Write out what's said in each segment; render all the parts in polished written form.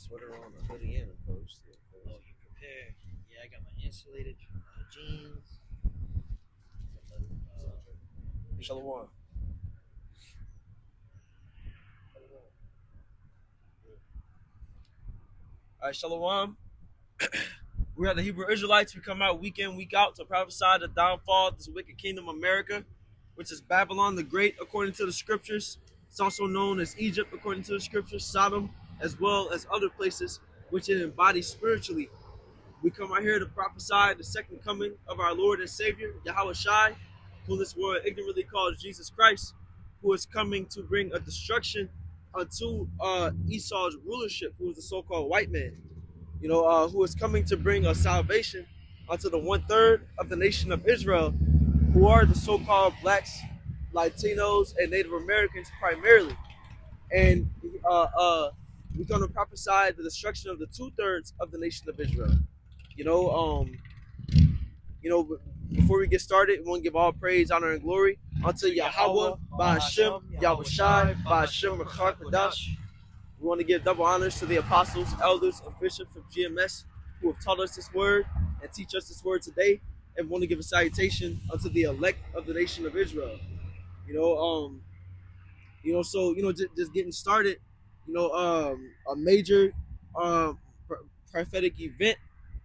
sweater on, a hoodie, and a coat. Oh, you prepared? Yeah, I got my insulated jeans. Shalom. All right, Shalom. We are the Hebrew Israelites. We come out week in, week out to prophesy the downfall of this wicked kingdom of America, which is Babylon the Great, according to the scriptures. It's also known as Egypt, according to the scriptures, Sodom, as well as other places which it embodies spiritually. We come out here to prophesy the second coming of our Lord and Savior, Yahweh Shai, who this world ignorantly calls Jesus Christ, who is coming to bring a destruction unto Esau's rulership, who is the so-called white man. Who is coming to bring a salvation unto the 1/3 of the nation of Israel, who are the so-called blacks, Latinos, and Native Americans primarily. And we're going to prophesy the destruction of the 2/3 of the nation of Israel. Before we get started, we want to give all praise, honor, and glory unto Yahweh, Ba'ashem, Yahweh Shai, Ba'ashem, Rechar Kadash. We want to give double honors to the apostles, elders, and bishops of GMS who have taught us this word and teach us this word today. And we want to give a salutation unto the elect of the nation of Israel. Just getting started, a major prophetic event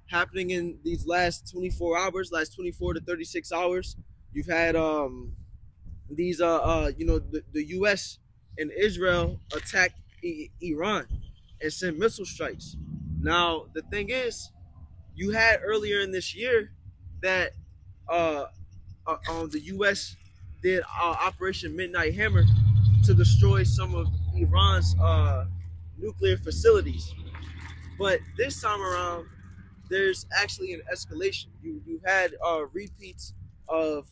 happening in these last 24 hours, last 24 to 36 hours. You've had the U.S. and Israel attack Iran and send missile strikes. Now, the thing is, you had earlier in this year that the U.S. did Operation Midnight Hammer to destroy some of Iran's nuclear facilities. But this time around, there's actually an escalation. You had repeats of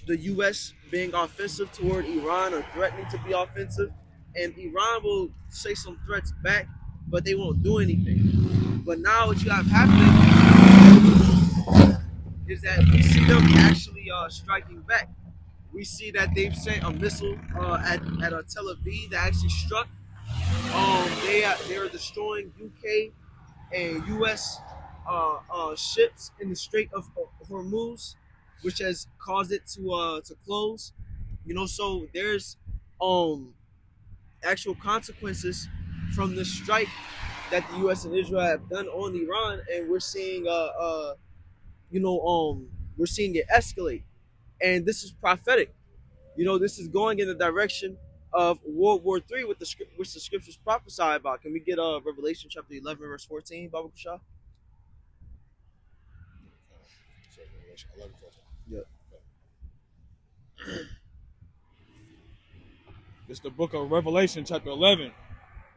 the U.S. being offensive toward Iran or threatening to be offensive, and Iran will say some threats back, but they won't do anything. But now what you have happening is that we see them actually striking back. We see that they've sent a missile at Tel Aviv that actually struck. They are destroying UK and U.S. Ships in the Strait of Hormuz, which has caused it to close. So there's actual consequences from the strike that the U.S. and Israel have done on Iran, and we're seeing we're seeing it escalate, and this is prophetic. This is going in the direction of World War III, which the scriptures prophesy about. Can we get Revelation chapter 11, verse 14, Baba Kusha? Revelation 11, 14. Yep. It's the book of Revelation, chapter 11,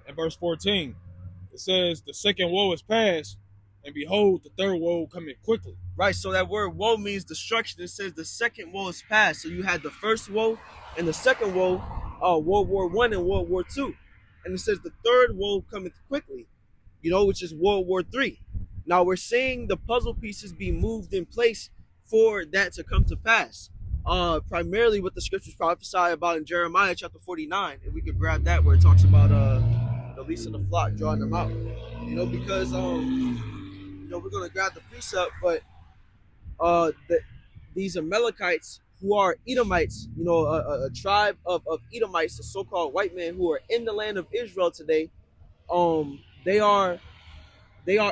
and verse 14. It says, the second woe is past, and behold, the third woe coming quickly. Right, so that word woe means destruction. It says the second woe is past. So you had the first woe and the second woe, World War I and World War II. And it says the third woe cometh quickly, which is World War III. Now we're seeing the puzzle pieces be moved in place for that to come to pass. Primarily what the scriptures prophesy about in Jeremiah chapter 49. If we could grab that where it talks about the least of the flock, drawing them out. Because we're gonna grab the precept, but these Amalekites who are Edomites, a tribe of Edomites, the so-called white men who are in the land of Israel today, they are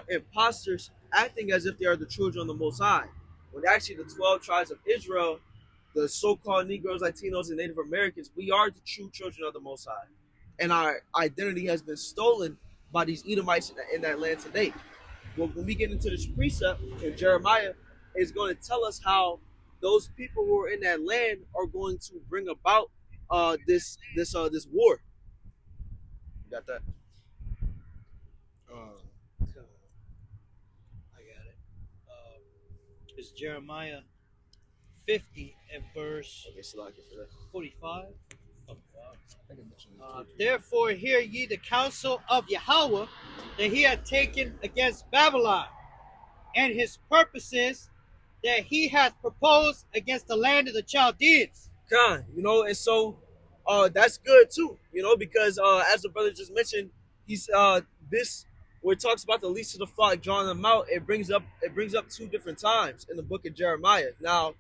imposters acting as if they are the children of the Most High, when actually the 12 tribes of Israel, the so-called Negroes, Latinos, and Native Americans, we are the true children of the Most High, and our identity has been stolen by these Edomites in that land today. Well, when we get into this precept in Jeremiah, it's going to tell us how those people who are in that land are going to bring about this war. You got that? I got it. It's Jeremiah 50 and verse 45. Therefore hear ye the counsel of Yahweh that he hath taken against Babylon, and his purposes that he hath proposed against the land of the Chaldeans. And so that's good too, because as the brother just mentioned, he's this where it talks about the least of the flock drawing them out. It brings up two different times in the book of Jeremiah. Now,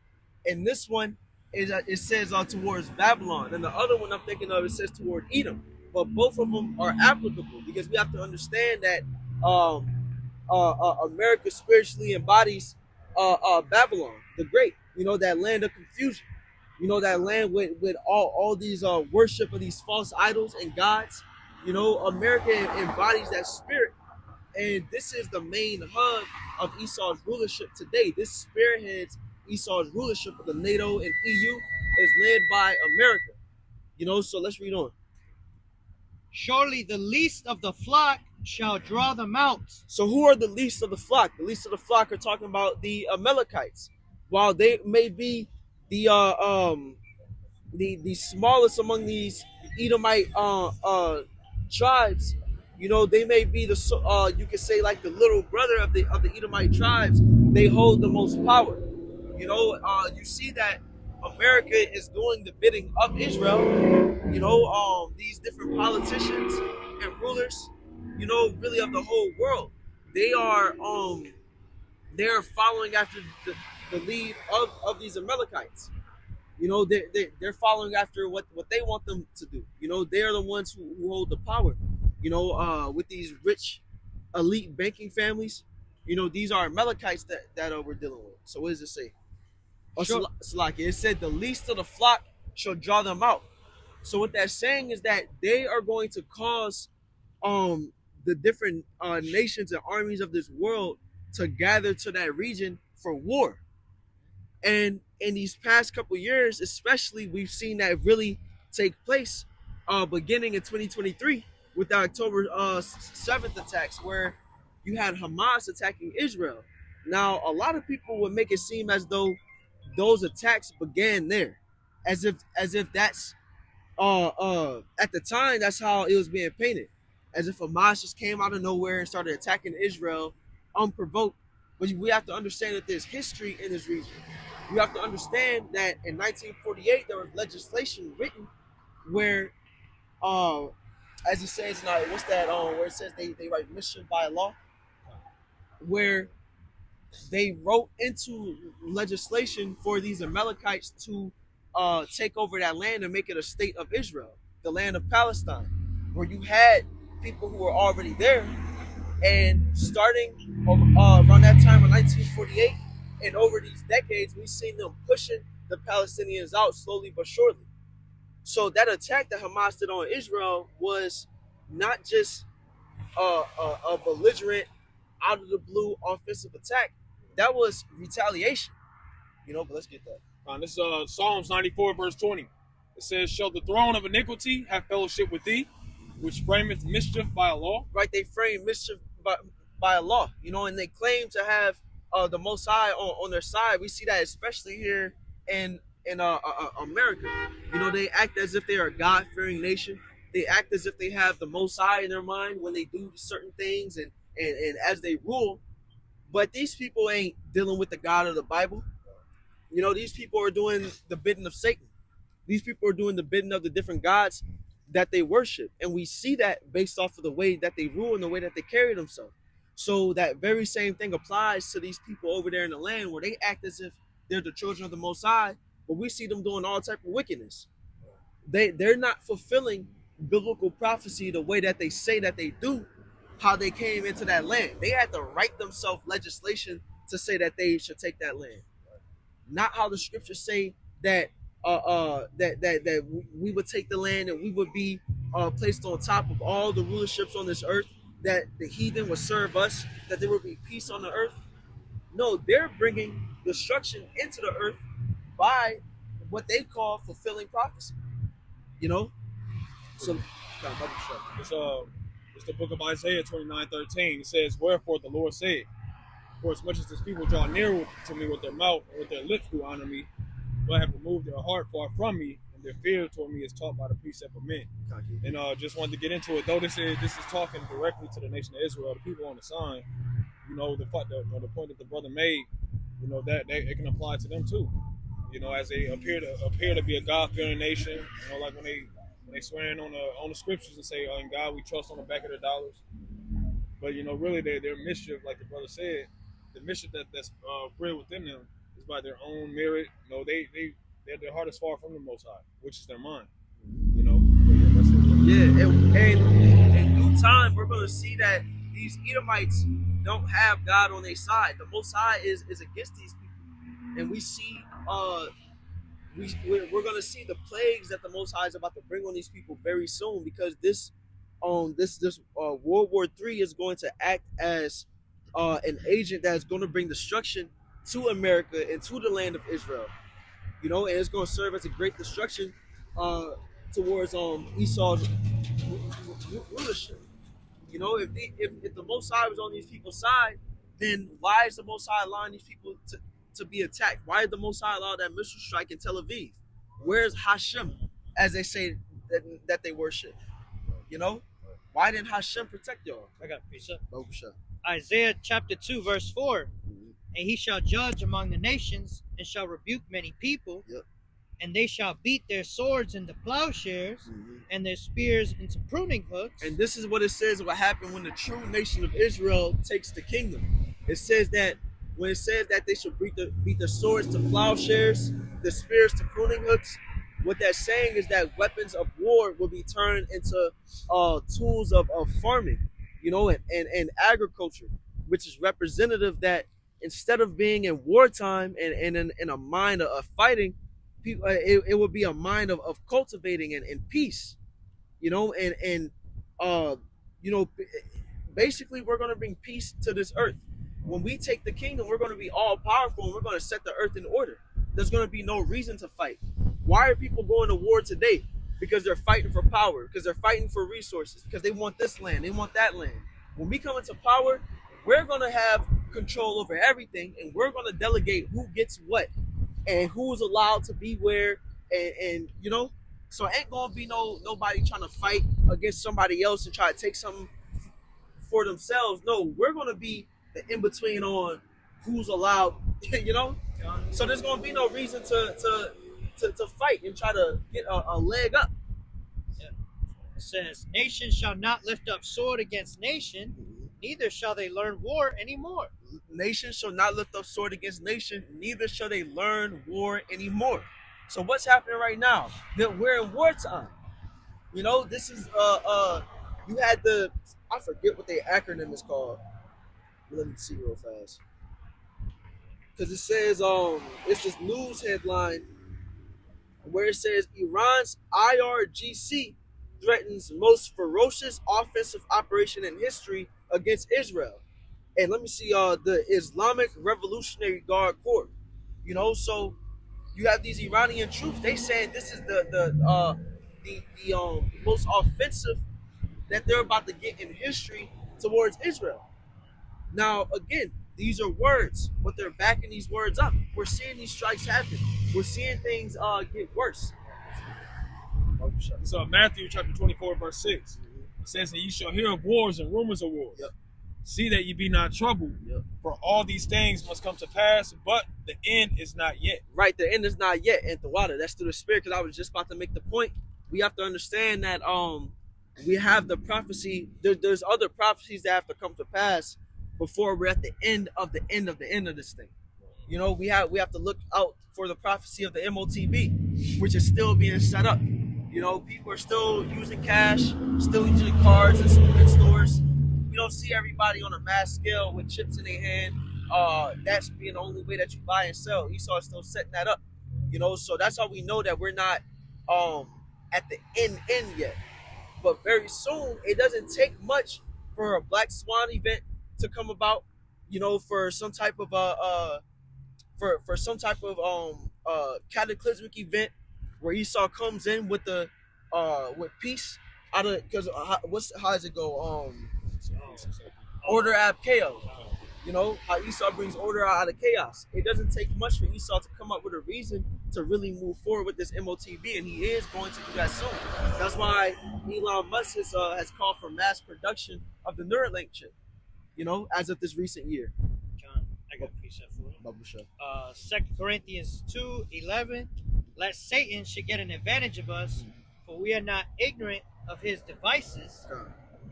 in this one, it says towards Babylon, and the other one I'm thinking of, it says toward Edom. But both of them are applicable because we have to understand that America spiritually embodies Babylon the Great. You know, that land of confusion. You know, that land with all these worship of these false idols and gods. You know, America embodies that spirit, and this is the main hub of Esau's rulership today. This spearheads Esau's rulership of the NATO and EU is led by America. You know, so let's read on. Surely the least of the flock shall draw them out. So who are the least of the flock? The least of the flock are talking about the Amalekites. While they may be the smallest among these Edomite tribes, you know, they may be the you could say like the little brother of the Edomite tribes. They hold the most power. You know, you see that America is doing the bidding of Israel. You know, these different politicians and rulers, you know, really of the whole world, they are following after the lead of these Amalekites. You know, they're following after what they want them to do. You know, they're the ones who hold the power. You know, with these rich, elite banking families, you know, these are Amalekites that we're dealing with. So what does it say? Sure. Salaki, it said the least of the flock shall draw them out. So what that's saying is that they are going to cause the different nations and armies of this world to gather to that region for war. And in these past couple years, especially, we've seen that really take place beginning in 2023 with the October 7th attacks, where you had Hamas attacking Israel. Now, a lot of people would make it seem as though those attacks began there, as if that's at the time that's how it was being painted, as if Hamas just came out of nowhere and started attacking Israel unprovoked. But we have to understand that there's history in this region. You have to understand that in 1948 there was legislation written where, as it says now, what's that? Where it says they write mischief by law, where they wrote into legislation for these Amalekites to take over that land and make it a state of Israel, the land of Palestine, where you had people who were already there, and starting around that time of 1948 and over these decades, we've seen them pushing the Palestinians out slowly but surely. So that attack that Hamas did on Israel was not just a belligerent, out of the blue offensive attack. That was retaliation. You know, but let's get that. This is Psalms 94, verse 20. It says, shall the throne of iniquity have fellowship with thee, which frameth mischief by a law? Right, they frame mischief by a law, you know, and they claim to have the Most High on their side. We see that especially here in America. You know, they act as if they are a God-fearing nation. They act as if they have the Most High in their mind when they do certain things and as they rule. But these people ain't dealing with the God of the Bible. You know, these people are doing the bidding of Satan. These people are doing the bidding of the different gods that they worship. And we see that based off of the way that they rule and the way that they carry themselves. So that very same thing applies to these people over there in the land where they act as if they're the children of the Most High, but we see them doing all type of wickedness. They're not fulfilling biblical prophecy the way that they say that they do, how they came into that land. They had to write themselves legislation to say that they should take that land. Not how the scriptures say that that we would take the land and we would be placed on top of all the rulerships on this earth, that the heathen would serve us, that there would be peace on the earth. No, they're bringing destruction into the earth by what they call fulfilling prophecy. You know? So, it's the book of Isaiah 29:13. It says, wherefore the Lord said, for as much as this people draw near to me with their mouth and with their lips do honor me, but I have removed their heart far from me, and their fear toward me is taught by the precept of men. And just wanted to get into it, though this is talking directly to the nation of Israel, the people on the sign. You know, the point that the brother made, you know, that it can apply to them too. You know, as they appear to be a God-fearing nation, you know, like when when they swearing on the scriptures and say, "Oh, in God we trust," on the back of their dollars. But really, their mischief, like the brother said, the mischief that's bred within them is by their own merit. Their heart is far from the Most High, which is their mind. But yeah, that's it. Yeah, and in due time, we're going to see that these Edomites don't have God on their side. The Most High is against these people, and we see we're going to see the plagues that the Most High is about to bring on these people very soon, because this World War III is going to act as an agent that is going to bring destruction to America and to the land of Israel. And it's going to serve as a great destruction towards Esau's rulership. If the Most High was on these people's side, then why is the Most High allowing these people to be attacked? Why did the Most High allow that missile strike in Tel Aviv? Where's Hashem, as they say that they worship? Why didn't Hashem protect y'all? I got a precept. Sure. Isaiah chapter 2 verse 4. And he shall judge among the nations, and shall rebuke many people. Yep. And they shall beat their swords into plowshares, and their spears into pruning hooks. And this is what it says what happened when the true nation of Israel takes the kingdom. It says that when it says that they should beat the swords to plowshares, the spears to pruning hooks, what that's saying is that weapons of war will be turned into tools of farming, and agriculture, which is representative that instead of being in wartime and in a mind of fighting, people, it would be a mind of cultivating and peace, basically we're going to bring peace to this earth. When we take the kingdom, we're going to be all powerful, and we're going to set the earth in order. There's going to be no reason to fight. Why are people going to war today? Because they're fighting for power, because they're fighting for resources, because they want this land, they want that land. When we come into power, we're going to have control over everything, and we're going to delegate who gets what and who's allowed to be where, and so ain't going to be nobody trying to fight against somebody else and try to take something for themselves. No, we're going to be the in-between on who's allowed, so there's going to be no reason to fight and try to get a leg up. Yeah. It says, nation shall not lift up sword against nation, neither shall they learn war anymore. Nation shall not lift up sword against nation, neither shall they learn war anymore. So what's happening right now? That we're in wartime. This is you had I forget what the acronym is called. Let me see real fast. Because it says it's this news headline where it says Iran's IRGC threatens most ferocious offensive operation in history against Israel. And let me see the Islamic Revolutionary Guard Corps. So you have these Iranian troops. They saying this is the most offensive that they're about to get in history towards Israel. Now, again, these are words, but they're backing these words up. We're seeing these strikes happen. We're seeing things get worse. So Matthew chapter 24, verse 6, it says that ye shall hear of wars and rumors of wars. Yep. See that ye be not troubled, for all these things must come to pass, but the end is not yet. Right, the end is not yet. And the water, that's through the Spirit, because I was just about to make the point. We have to understand that we have the prophecy. There's other prophecies that have to come to pass before we're at the end of the end of the end of this thing. We have to look out for the prophecy of the MOTB, which is still being set up. People are still using cash, still using cards in stores. We don't see everybody on a mass scale with chips in their hand. That's being the only way that you buy and sell. Esau is still setting that up. So that's how we know that we're not at the end yet. But very soon, it doesn't take much for a Black Swan event to come about, for some type of for some type of cataclysmic event where Esau comes in with with peace out of, because how does it go? Order out of chaos. How Esau brings order out of chaos. It doesn't take much for Esau to come up with a reason to really move forward with this MOTB, and he is going to do that soon. That's why Elon Musk has called for mass production of the Neuralink chip. As of this recent year. John, I got a precept for you. 2 Corinthians 2:11. Lest Satan should get an advantage of us, for we are not ignorant of his devices.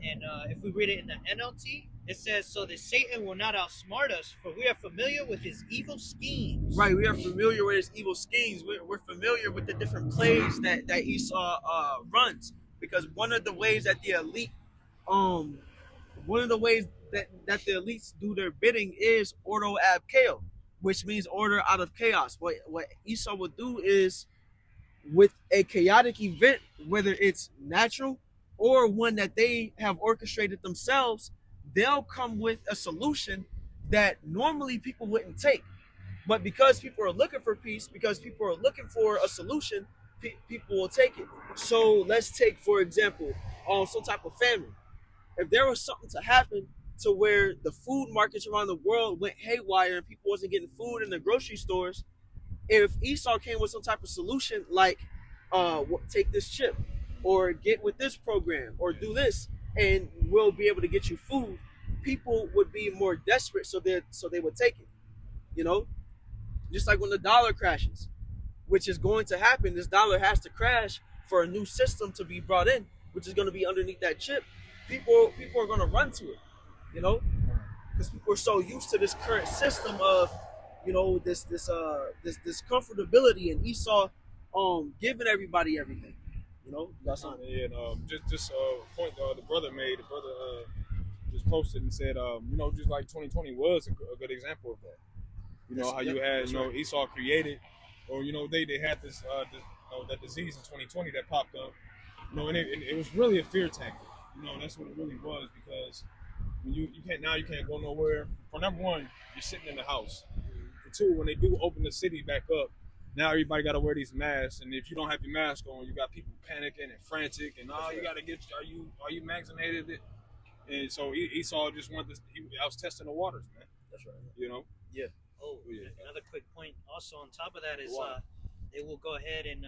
And if we read it in the NLT, it says, so that Satan will not outsmart us, for we are familiar with his evil schemes. Right, we are familiar with his evil schemes. We're familiar with the different plays that Esau runs, because one of the ways that the elite, one of the ways that the elites do their bidding is ordo ab chaos, which means order out of chaos. What Esau will do is, with a chaotic event, whether it's natural or one that they have orchestrated themselves, they'll come with a solution that normally people wouldn't take. But because people are looking for peace, because people are looking for a solution, people will take it. So let's take, for example, some type of famine. If there was something to happen to where the food markets around the world went haywire and people wasn't getting food in the grocery stores, if Esau came with some type of solution like take this chip or get with this program or do this and we'll be able to get you food, people would be more desperate, so they would take it. You know, just like when the dollar crashes, which is going to happen. This dollar has to crash for a new system to be brought in, which is going to be underneath that chip. People are going to run to it, you know, because people are so used to this current system of, you know, this comfortability, and Esau giving everybody everything. You know, that's something. And just point the brother made. The brother just posted and said, you know, just like 2020 was a good example of that. You know, how you had, you know, Esau created, or, you know, they had this, that disease in 2020 that popped up. You know, and it was really a fear tactic. You know, that's what it really was, because you can't go nowhere. For number one, you're sitting in the house. For two, when they do open the city back up, now everybody got to wear these masks, and if you don't have your mask on, you got people panicking and frantic, and you got to get, are you vaccinated? And so Esau just wanted this. I was testing the waters, man. That's right. You know. Yeah. Oh, yeah. Another quick point also on top of that is they will go ahead and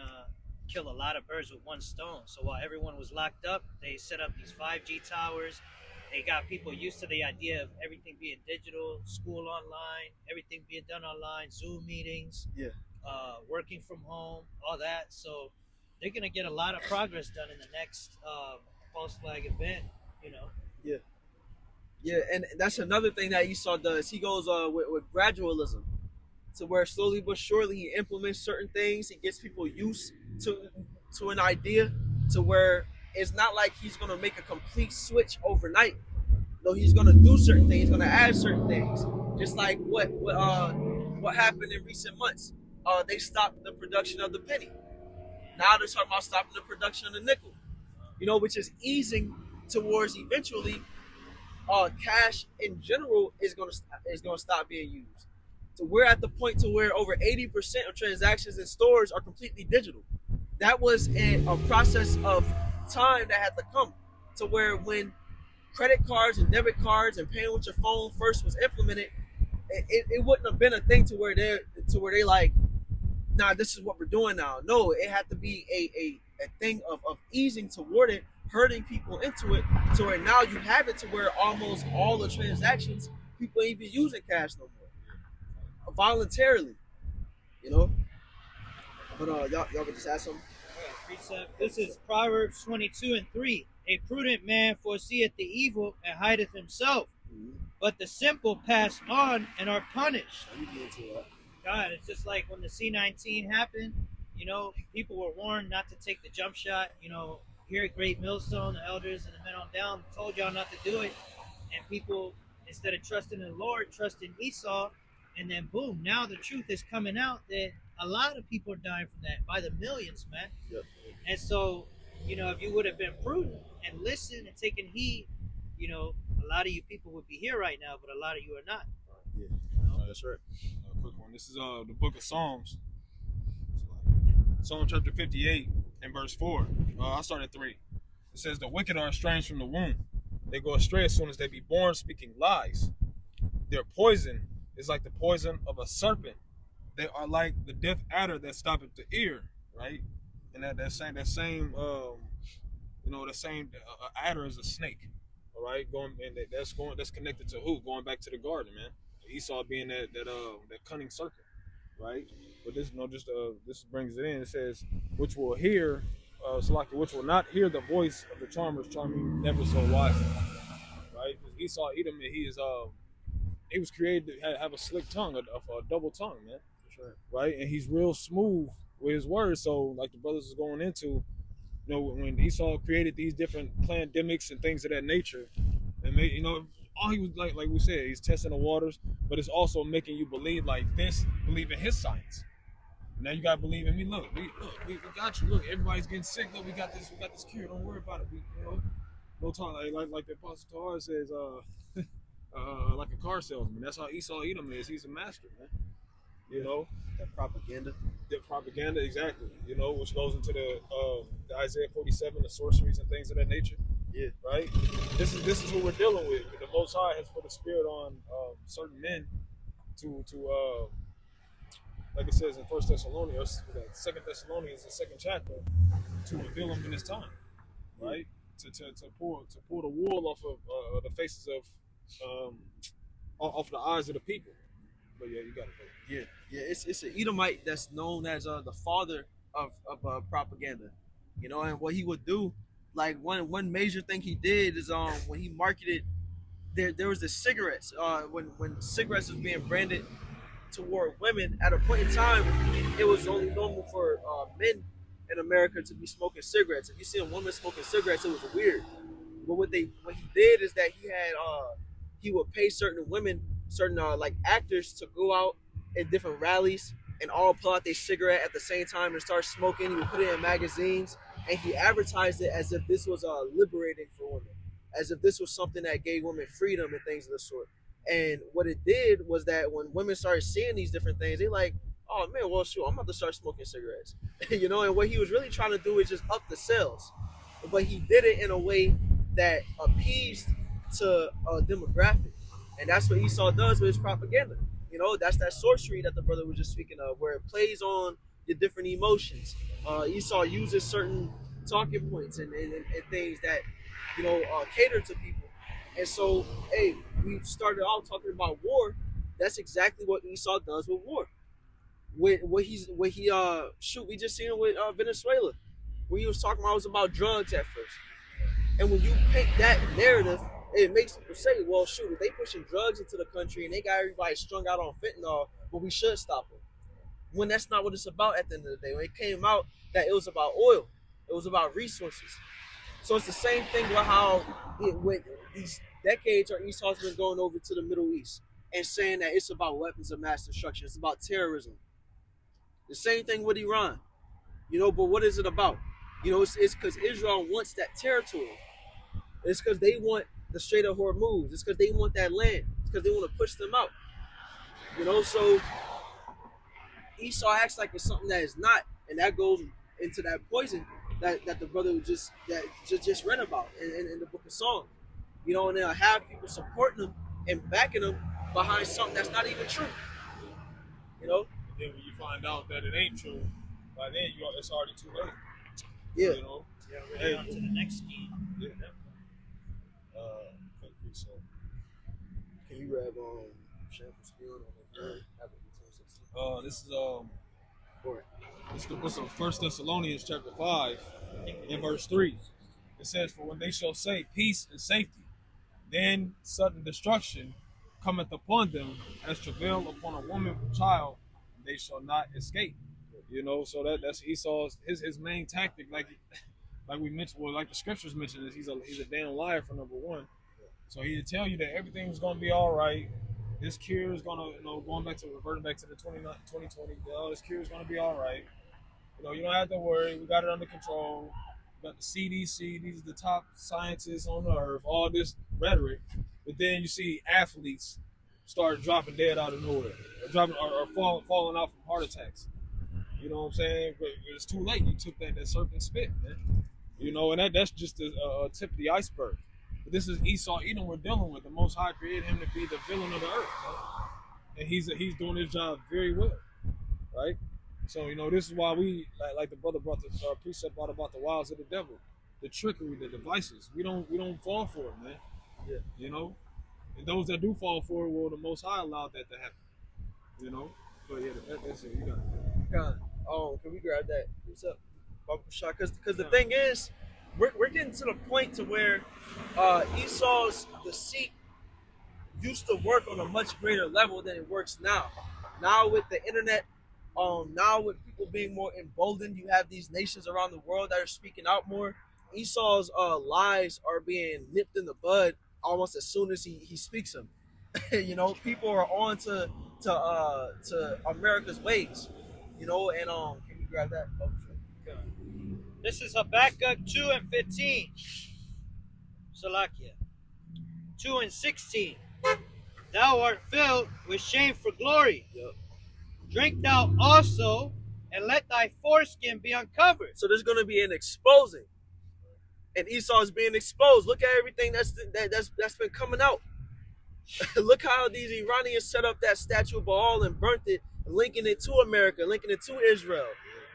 kill a lot of birds with one stone. So while everyone was locked up, they set up these 5G towers. They got people used to the idea of everything being digital, school online, everything being done online, Zoom meetings, working from home, all that. So they're going to get a lot of progress done in the next post-flag event, you know. Yeah. Yeah, and that's another thing that Esau does. He goes with gradualism, to where slowly but surely he implements certain things. He gets people used to an idea, to where it's not like he's going to make a complete switch overnight. No, he's going to do certain things. He's going to add certain things. Just like what happened in recent months. They stopped the production of the penny. Now they're talking about stopping the production of the nickel. You know, which is easing towards eventually cash in general is going to stop being used. So we're at the point to where over 80% of transactions in stores are completely digital. That was a process of time that had to come, to where when credit cards and debit cards and paying with your phone first was implemented, it wouldn't have been a thing to where they like, nah, this is what we're doing now. No, it had to be a thing of easing toward it, herding people into it, to where now you have it to where almost all the transactions, people ain't even using cash no more, voluntarily, you know. But y'all can just ask something. Precept. This is Proverbs 22:3. A prudent man foreseeth the evil and hideth himself, but the simple pass on and are punished. God, it's just like when the C-19 happened. You know, people were warned not to take the jump shot. You know, here at Great Millstone, the elders and the men on down told y'all not to do it. And people, instead of trusting in the Lord, trust in Esau. And then boom, now the truth is coming out that a lot of people are dying from that by the millions, man. Yep. And so, you know, if you would have been prudent and listened and taken heed, you know, a lot of you people would be here right now, but a lot of you are not. Yeah, that's right. Quick one. This is the book of Psalms. Psalm chapter 58 and verse 4. I'll start at 3. It says, the wicked are estranged from the womb. They go astray as soon as they be born, speaking lies. Their poison is like the poison of a serpent. They are like the deaf adder that stoppeth the ear, right? And that same adder is a snake, all right? That's connected to who? Going back to the garden, man. Esau being that cunning serpent, right? But this brings it in. It says, which will hear Salaki, which will not hear the voice of the charmers charming never so wisely. Right? Because Esau Edom, he was created to have a slick tongue, a double tongue, man. That's right? And he's real smooth with his words. So, like the brothers is going into, when Esau created these different pandemics and things of that nature, and made, all he was like we said, he's testing the waters, but it's also making you believe like this, believe in his science. Now you gotta believe in me. Look, we got you. Look, everybody's getting sick. Look, we got this cure. Don't worry about it. No talk like the Apostle Tahar says, like a car salesman. That's how Esau Edom is. He's a master, man. That propaganda. The propaganda, exactly. Which goes into the Isaiah 47, the sorceries and things of that nature. Yeah. Right. This is what we're dealing with. The Most High has put a spirit on certain men to like it says in 1 Thessalonians, 2 Thessalonians, the second chapter, to reveal them in this time, right? To pull the wool off of the faces of off the eyes of the people. But yeah, you got it. Yeah. It's an Edomite that's known as the father of propaganda, and what he would do, like one major thing he did is when he marketed there was the cigarettes when cigarettes was being branded toward women. At a point in time, it was only normal for men in America to be smoking cigarettes. If you see a woman smoking cigarettes, it was weird. But what he did is that he would pay certain women, certain like actors, to go out in different rallies and all pull out their cigarette at the same time and start smoking. He would put it in magazines, and he advertised it as if this was liberating for women, as if this was something that gave women freedom and things of the sort. And what it did was that when women started seeing these different things, they like, oh man, well shoot, I'm about to start smoking cigarettes. And what he was really trying to do is just up the sales. But he did it in a way that appeased to a demographic. And that's what Esau does with his propaganda. That's that sorcery that the brother was just speaking of, where it plays on your different emotions. Esau uses certain talking points and things that, cater to people. And so, hey, we started out talking about war. That's exactly what Esau does with war. We just seen it with Venezuela, where he was talking about, it was about drugs at first. And when you paint that narrative, it makes people say, well, shoot, if they pushing drugs into the country and they got everybody strung out on fentanyl, well, we should stop them. When that's not what it's about at the end of the day. When it came out that it was about oil, it was about resources. So it's the same thing with how with these decades our Esau's been going over to the Middle East and saying that it's about weapons of mass destruction. It's about terrorism. The same thing with Iran. But what is it about? It's because Israel wants that territory. It's because they want the Strait of Hormuz. It's because they want that land. It's because they want to push them out. So Esau acts like it's something that is not, and that goes into that poison that the brother just read about in the book of Psalms. And they'll have people supporting them and backing them behind something that's not even true. And then when you find out that it ain't true, by then it's already too late. Yeah. We're on to the next scheme. Yeah. So. Can you grab Shameful Spirit on this is the book of 1 Thessalonians chapter 5 and verse 3. It says, for when they shall say peace and safety, then sudden destruction cometh upon them as travail upon a woman with child, and they shall not escape. So that's Esau's his main tactic, like we mentioned, like the scriptures mentioned, is he's a damn liar for number one. So he'd tell you that everything's gonna be all right. This cure is gonna, reverting back to the 2020, this cure is gonna be all right. You don't have to worry. We got it under control. We got the CDC. These are the top scientists on the earth. All this rhetoric, but then you see athletes start dropping dead out of nowhere, or falling out from heart attacks. You know what I'm saying? But it's too late. You took that serpent spit, man. And that's just a tip of the iceberg. But this is Esau Edom we're dealing with. The Most High created him to be the villain of the earth, right? And he's doing his job very well, right? So this is why we like the brother brought the precept out about the wiles of the devil, the trickery, the devices. We don't fall for it, man. Yeah. And those that do fall for it, well, the Most High allowed that to happen. But yeah, that's it. You got it. Can we grab that? What's up? Because the thing is, we're getting to the point to where Esau's deceit used to work on a much greater level than it works now. Now with the internet, now with people being more emboldened, you have these nations around the world that are speaking out more. Esau's lies are being nipped in the bud almost as soon as he speaks them. You know, people are on to America's ways. You know, and can you grab that? Oh, sure. This is Habakkuk 2:15. Salakia. 2:16. Thou art filled with shame for glory. Yep. Drink thou also, and let thy foreskin be uncovered. So there's going to be an exposing, and Esau is being exposed. Look at everything that's been coming out. Look how these Iranians set up that statue of Baal and burnt it, linking it to America, linking it to Israel,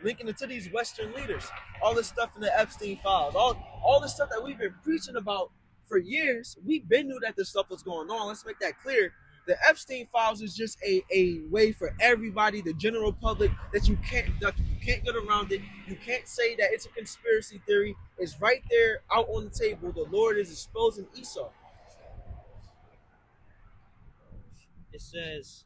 linking it to these Western leaders. All this stuff in the Epstein files, all this stuff that we've been preaching about for years. We've been knew that this stuff was going on. Let's make that clear. The Epstein files is just a way for everybody, the general public, that you can't get around it. You can't say that it's a conspiracy theory. It's right there out on the table. The Lord is exposing Esau. It says,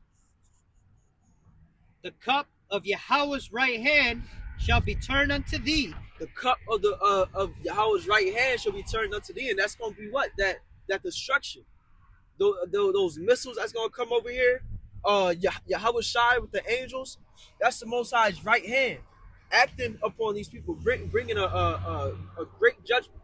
the cup of Yahweh's right hand shall be turned unto thee. The cup of Yahweh's right hand shall be turned unto thee, and that's going to be what? That destruction. Those missiles that's going to come over here, Yahweh Shai with the angels, that's the Most High's right hand, acting upon these people, bringing a great judgment.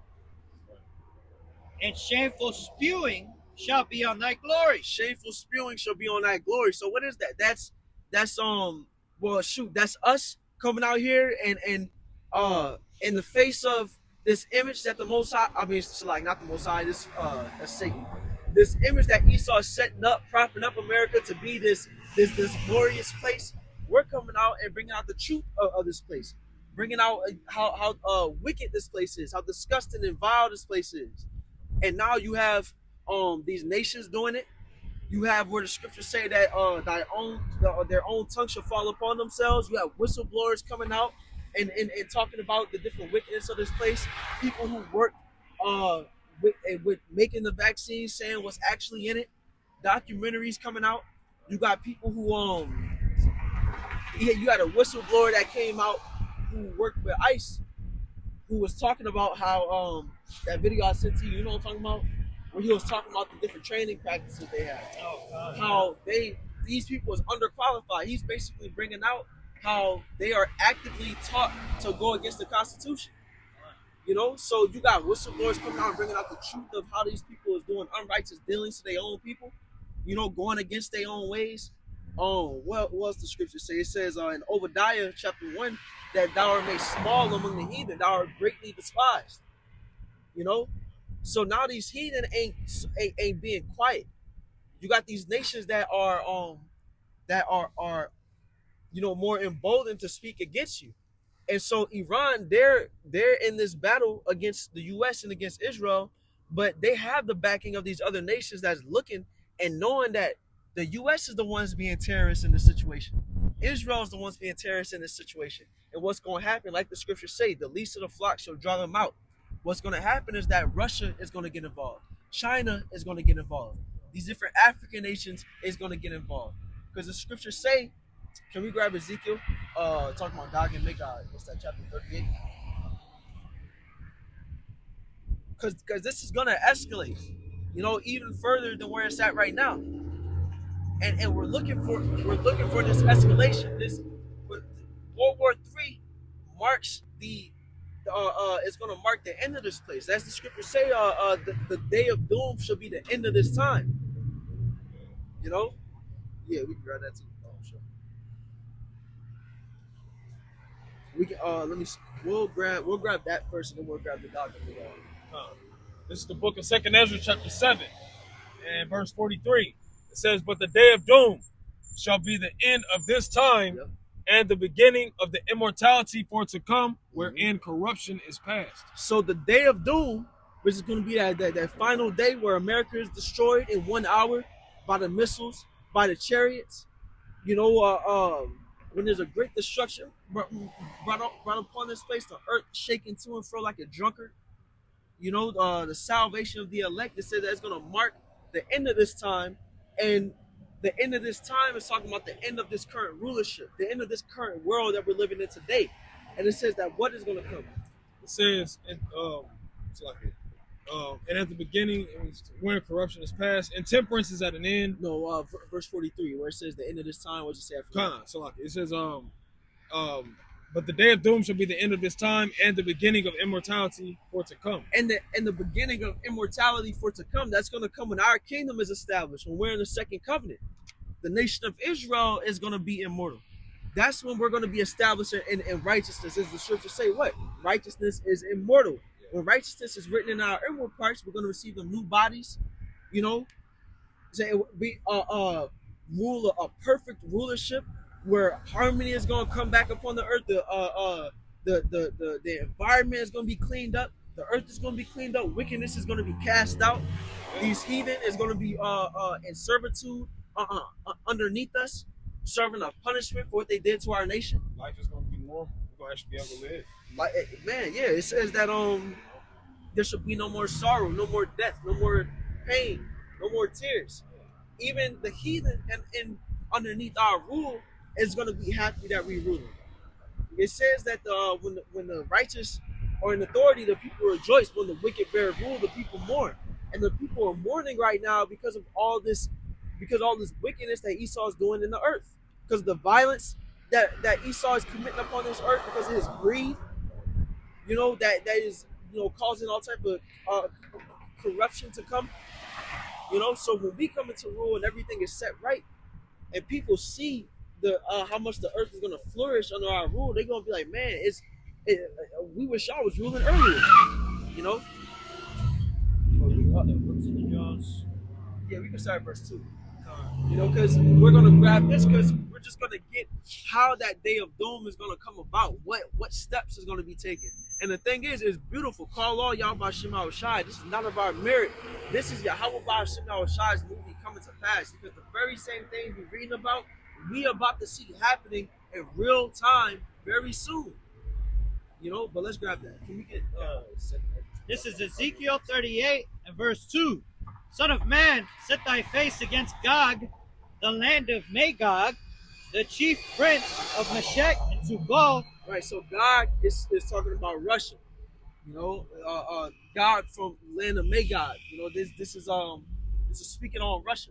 And shameful spewing shall be on thy glory. Shameful spewing shall be on thy glory. So what is that? That's well, shoot, that's us coming out here and in the face of this image that the Most High, I mean, it's like not the Most High, this that's Satan. This image that Esau is setting up, propping up America to be this glorious place. We're coming out and bringing out the truth of this place, bringing out how wicked this place is, how disgusting and vile this place is. And now you have these nations doing it. You have where the scriptures say that their own tongue shall fall upon themselves. You have whistleblowers coming out and talking about the different wickedness of this place. People who work with making the vaccine, saying what's actually in it. Documentaries coming out. You got people who you had a whistleblower that came out who worked with ICE, who was talking about how that video I sent to you, you know what I'm talking about? Where he was talking about the different training practices they had. Oh, God. How these people was underqualified. He's basically bringing out how they are actively taught to go against the Constitution. You know, so you got whistleblowers coming out and bringing out the truth of how these people is doing unrighteous dealings to their own people, you know, going against their own ways. What was the scripture say? It says in Obadiah chapter 1 that thou art made small among the heathen, thou art greatly despised. You know, so now these heathen ain't being quiet. You got these nations that are you know, more emboldened to speak against you. And so Iran, they're in this battle against the U.S. and against Israel, but they have the backing of these other nations that's looking and knowing that the U.S. is the ones being terrorists in this situation. Israel is the ones being terrorists in this situation. And what's going to happen, like the scriptures say, the least of the flock shall draw them out. What's going to happen is that Russia is going to get involved. China is going to get involved. These different African nations is going to get involved. Because the scriptures say, can we grab Ezekiel? Talking about Gog and Magog. What's that, chapter 38? Because this is going to escalate, you know, even further than where it's at right now. And we're looking for this escalation. This World War III marks it's going to mark the end of this place. That's the scriptures say. The day of doom shall be the end of this time. You know? Yeah, we can grab that too. Sure. We can we'll grab that first, and then we'll grab the document. This is the book of 2nd Ezra chapter 7 and verse 43. It says, but the day of doom shall be the end of this time, yep, and the beginning of the immortality for to come, wherein corruption is past. So the day of doom, which is going to be that final day where America is destroyed in 1 hour by the missiles, by the chariots, you know, when there's a great destruction brought upon this place, the earth shaking to and fro like a drunkard. The salvation of the elect. It says that it's going to mark the end of this time, and the end of this time is talking about the end of this current rulership, the end of this current world that we're living in today. And it says that what is going to come? It says, and at the beginning, when corruption is past, and temperance is at an end. No, verse 43, where it says the end of this time. What you say after that? So it says, but the day of doom shall be the end of this time, and the beginning of immortality for to come. And the beginning of immortality for to come. That's going to come when our kingdom is established, when we're in the second covenant. The nation of Israel is going to be immortal. That's when we're going to be established in righteousness. As the scriptures say, what? Righteousness is immortal. When righteousness is written in our inward parts, we're going to receive them new bodies. Say it will be a perfect rulership where harmony is going to come back upon the earth. The environment is going to be cleaned up. The earth is going to be cleaned up. Wickedness is going to be cast out. These heathen is going to be in servitude underneath us, serving a punishment for what they did to our nation. Life is going to be normal. We're going to actually be able to live. It says that there should be no more sorrow, no more death, no more pain, no more tears. Even the heathen and underneath our rule is going to be happy that we rule. It says that when the righteous are in authority, the people rejoice. When the wicked bear rule, the people mourn. And the people are mourning right now because of all this wickedness that Esau is doing in the earth. Because of the violence that Esau is committing upon this earth, because of his greed, that is causing all type of corruption to come. So when we come into rule and everything is set right, and people see how much the earth is going to flourish under our rule, they're going to be like, man, we wish I was ruling earlier. Yeah, we can start verse 2. Because we're going to grab this, because we're just going to get how that day of doom is going to come about, what steps is going to be taken. And the thing is, it's beautiful. Call all Yahweh Shema Shai. This is not of our merit. This is Yahweh Shema Shai's movie coming to pass, because the very same things we're reading about, we about to see happening in real time very soon. But let's grab that. Can we get This is Ezekiel 38 and verse 2. Son of man, set thy face against Gog, the land of Magog, the chief prince of Meshech and Tubal. Right, so God is talking about Russia. God from land of Magog. This is speaking on Russia.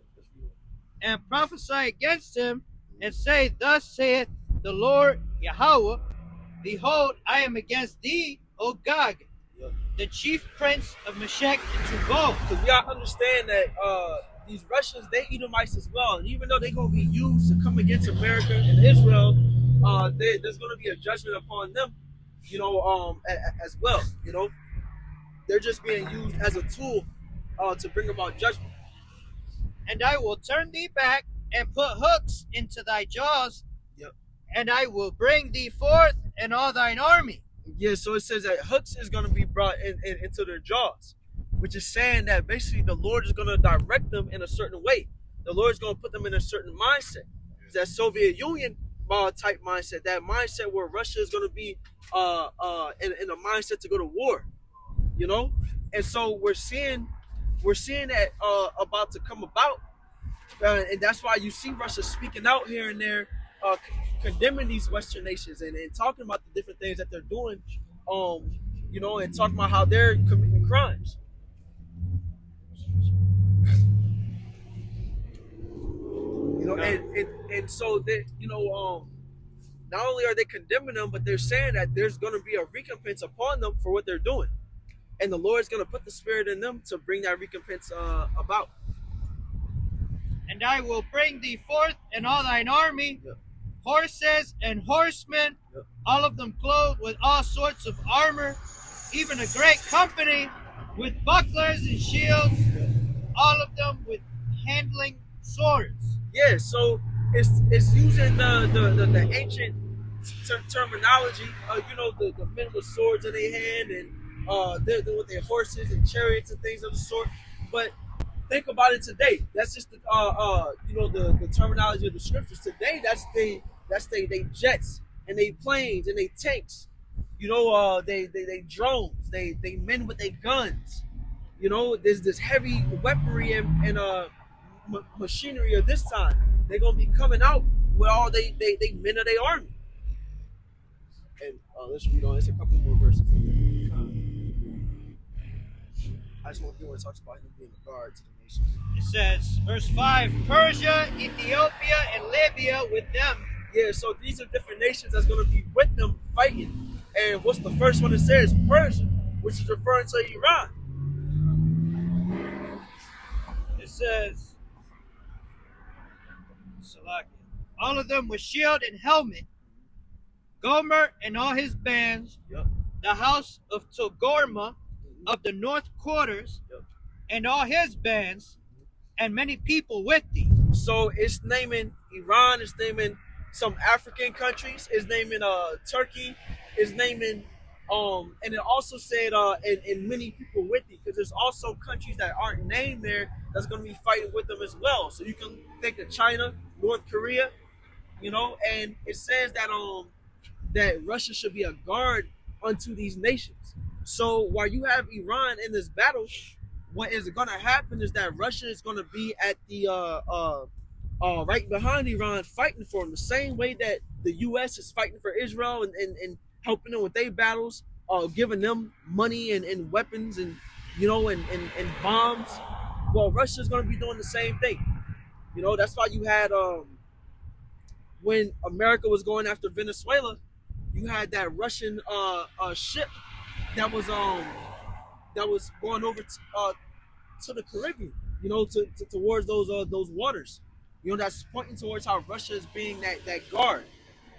And prophesy against him, and say, thus saith the Lord Yahweh, behold, I am against thee, O Gog, the chief prince of Meshech and Tubal. Because we gotta understand that these Russians, they Edomites as well, and even though they're gonna be used to come against America and Israel, there's gonna be a judgment upon them, as well. They're just being used as a tool to bring about judgment. And I will turn thee back and put hooks into thy jaws. Yep. And I will bring thee forth and all thine army. Yeah, so it says that hooks is going to be brought into their jaws, which is saying that basically the Lord is going to direct them in a certain way. The Lord is going to put them in a certain mindset. It's that Soviet Union type mindset, that mindset where Russia is going to be in a mindset to go to war, And so we're seeing that about to come about. And that's why you see Russia speaking out here and there, condemning these Western nations and talking about the different things that they're doing, and talking about how they're committing crimes. And so they, not only are they condemning them, but they're saying that there's going to be a recompense upon them for what they're doing, and the Lord's going to put the Spirit in them to bring that recompense about. And I will bring thee forth and all thine army, horses and horsemen, all of them clothed with all sorts of armor, even a great company with bucklers and shields, all of them with handling swords. Yeah, so it's using the ancient terminology, the men with swords in their hand, and they're with their horses and chariots and things of the sort. But think about it today. That's just the terminology of the scriptures today. That's That's they jets and they planes and they tanks. You know, they drones. They men with their guns. You know, there's this heavy weaponry and machinery of this time. They're gonna be coming out with all they men of their army. And let's read on. It's a couple more verses. I just want to talk about him being a guard to the nations. It says, verse 5, Persia, Ethiopia, and Libya with them. Yeah, so these are different nations that's going to be with them fighting. And what's the first one it says? Persia, which is referring to Iran. It says, all of them with shield and helmet. Gomer and all his bands. Yep. The house of Togorma of the north quarters. Yep. And all his bands. And many people with thee. So it's naming Iran, it's naming some African countries, it's naming Turkey, it's naming and it also said and many people with thee, because there's also countries that aren't named there that's going to be fighting with them as well. So you can think of China, North Korea, you know, and it says that that Russia should be a guard unto these nations. So while you have Iran in this battle, what is going to happen is that Russia is going to be at the right behind Iran, fighting for them the same way that the U.S. is fighting for Israel and helping them with their battles, giving them money and weapons and you know and bombs. Well, Russia is going to be doing the same thing. You know, that's why you had when America was going after Venezuela, you had that Russian ship that was going over to the Caribbean, you know, towards those waters. You know, that's pointing towards how Russia is being that guard,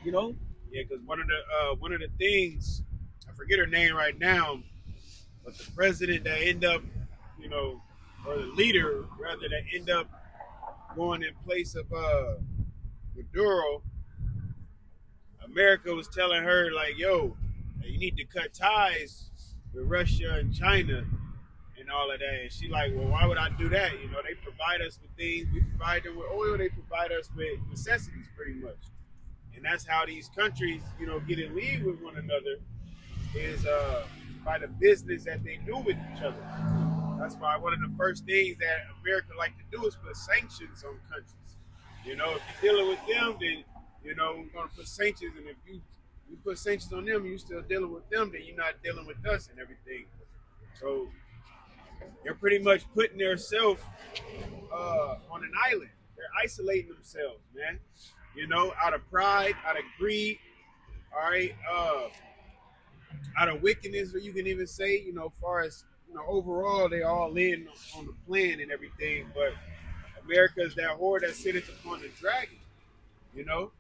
you know? Yeah, because one of the things, I forget her name right now, but the president that end up, you know, or the leader rather, that end up going in place of Maduro, America was telling her like, yo, you need to cut ties with Russia and China and all of that. And she like, well, why would I do that? You know, they provide us with things. We provide them with oil. They provide us with necessities pretty much. And that's how these countries, you know, get in league with one another is by the business that they do with each other. That's why one of the first things that America like to do is put sanctions on countries. You know, if you're dealing with them, then, you know, we're going to put sanctions. And if you put sanctions on them, you're still dealing with them, then you're not dealing with us and everything. So they're pretty much putting themselves on an island. They're isolating themselves, man. You know, out of pride, out of greed, all right, out of wickedness, or you can even say, you know, as far as, you know, overall, they all in on the plan and everything. But America is that whore that sitteth upon the dragon, you know.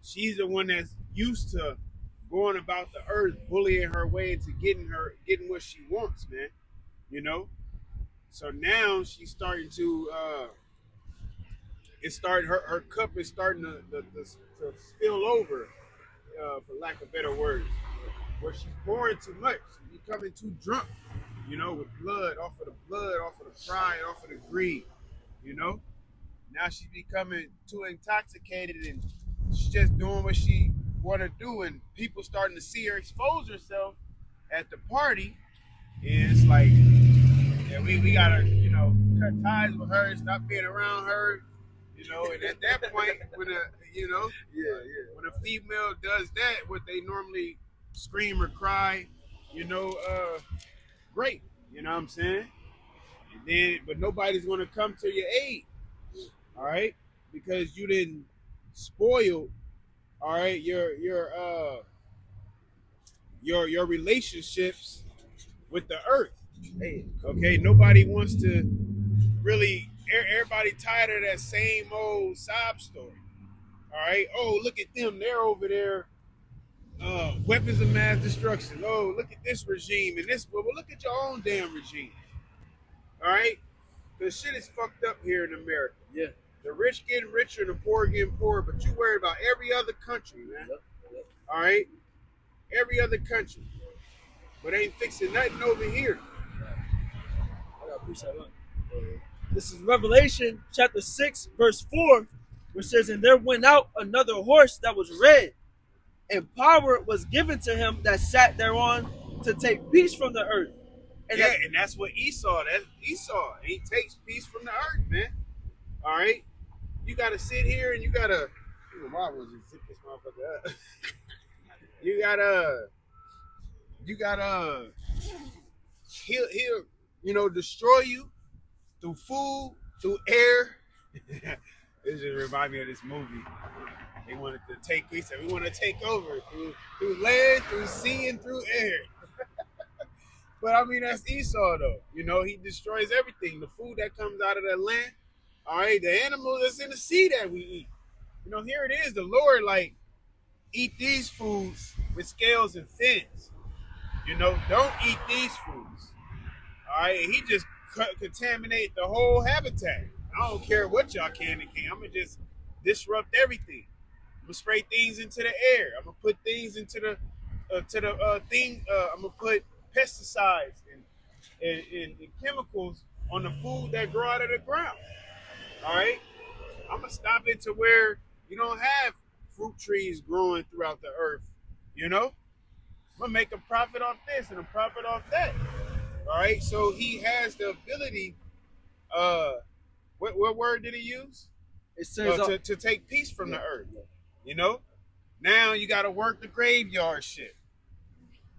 She's the one that's used to going about the earth, bullying her way into getting what she wants, man. You know? So now she's starting to her cup is starting to spill over, for lack of better words. Where she's pouring too much, she's becoming too drunk, you know, with blood, off of the pride, off of the greed, you know. Now she's becoming too intoxicated and she's just doing what she want to do, and people starting to see her expose herself at the party, and it's like, yeah, we gotta, you know, cut ties with her, stop being around her, you know. And at that point, when when a female does that, what they normally scream or cry, you know, great, you know what I'm saying? And then, but nobody's gonna come to your aid, all right, because you didn't spoil, all right, your relationships with the earth. Hey, okay, nobody wants to really. Everybody tired of that same old sob story. All right. Oh, look at them. They're over there. Weapons of mass destruction. Oh, look at this regime and this. Well, look at your own damn regime. All right. The shit is fucked up here in America. Yeah. The rich getting richer and the poor getting poorer, but you worried about every other country, man. Yep. All right. Every other country, but ain't fixing nothing over here. I got a piece of that. This is Revelation chapter 6, verse 4, which says, and there went out another horse that was red, and power was given to him that sat thereon to take peace from the earth. And and that's what Esau. That's Esau. He takes peace from the earth, man. All right, you gotta sit here and you gotta. Why was you zip this motherfucker up? You gotta. He'll destroy you through food, through air. This just remind me of this movie. They wanted to take. We said we want to take over through land, through sea, and through air. But I mean, that's Esau, though. He destroys everything. The food that comes out of that land, all right, the animals that's in the sea that we eat. Here it is. The Lord, eat these foods with scales and fins. Don't eat these foods. All right, he just contaminate the whole habitat. I don't care what y'all can and can't. I'm going to just disrupt everything. I'm going to spray things into the air. I'm going to put things into the thing. I'm going to put pesticides and chemicals on the food that grow out of the ground. All right? I'm going to stop it to where you don't have fruit trees growing throughout the earth. I'm going to make a profit off this and a profit off that. All right? So he has the ability, what word did he use? It says to take peace from the earth. Now you got to work the graveyard shit.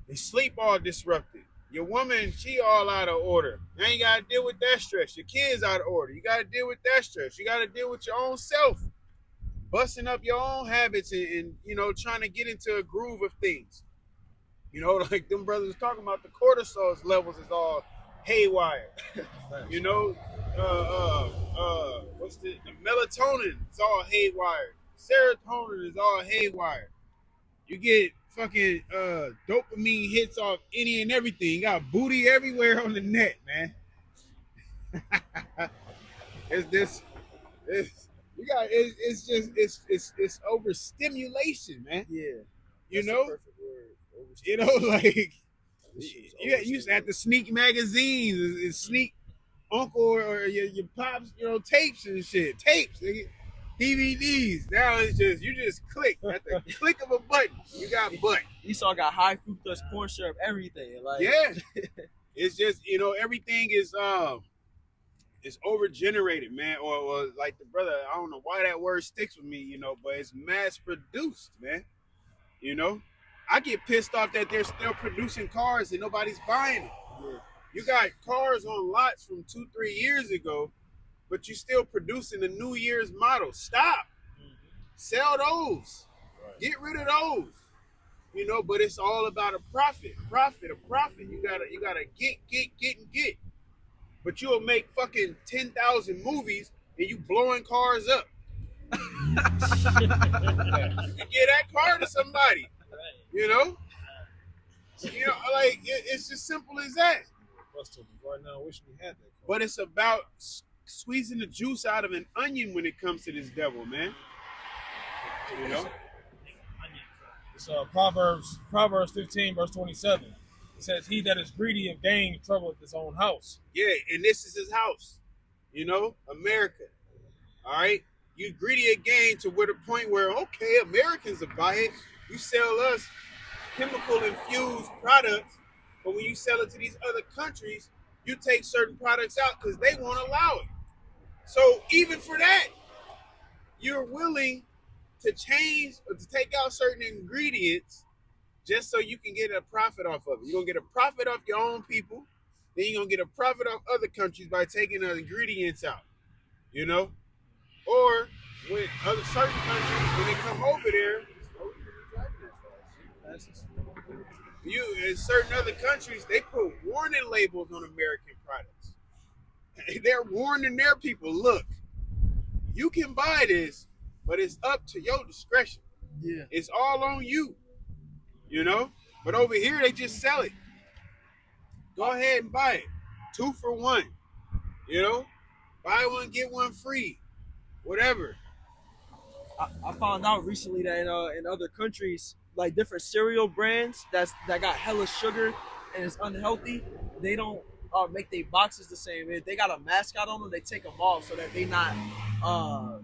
They sleep all disrupted. Your woman, she all out of order. Now you got to deal with that stress. Your kids out of order. You got to deal with that stress. You got to deal with your own self. Busting up your own habits and trying to get into a groove of things. Like them brothers talking about, the cortisol levels is all haywire. What's the melatonin is all haywire. Serotonin is all haywire. You get fucking dopamine hits off any and everything. You got booty everywhere on the net, man. It's overstimulation, man. Yeah. That's the perfect word. You used to have to sneak magazines and sneak uncle or your pops, tapes and shit. Tapes, DVDs. Now it's just, you just click. At the click of a button, you got butt. Esau got high fructose corn syrup, everything. Yeah. It's just, everything is overgenerated, man. Or like the brother, I don't know why that word sticks with me, but it's mass produced, man. I get pissed off that they're still producing cars and nobody's buying them. Yeah. You got cars on lots from 2-3 years ago, but you still producing the New Year's model. Stop. Sell those. Right. Get rid of those. But it's all about a profit. A profit. You gotta get. But you'll make fucking 10,000 movies and you blowing cars up. You can get that car to somebody. It's as simple as that. Right now, I wish we had that car. But it's about squeezing the juice out of an onion when it comes to this devil, man. It's Proverbs 15, verse 27. It says, "He that is greedy of gain troubleth his own house." Yeah, and this is his house. America. All right? You greedy of gain to the point where, okay, Americans will buy it. You sell us chemical-infused products, but when you sell it to these other countries, you take certain products out because they won't allow it. So even for that, you're willing to change or to take out certain ingredients just so you can get a profit off of it. You're going to get a profit off your own people, then you're going to get a profit off other countries by taking the ingredients out, Or when certain countries, when they come over there, in certain other countries, they put warning labels on American products. They're warning their people, look, you can buy this, but it's up to your discretion. Yeah. It's all on you, But over here, they just sell it. Go ahead and buy it. 2 for 1, Buy one, get one free. Whatever. I found out recently that in other countries, different cereal brands that got hella sugar and it's unhealthy, they don't make their boxes the same. If they got a mascot on them, they take them off so that they not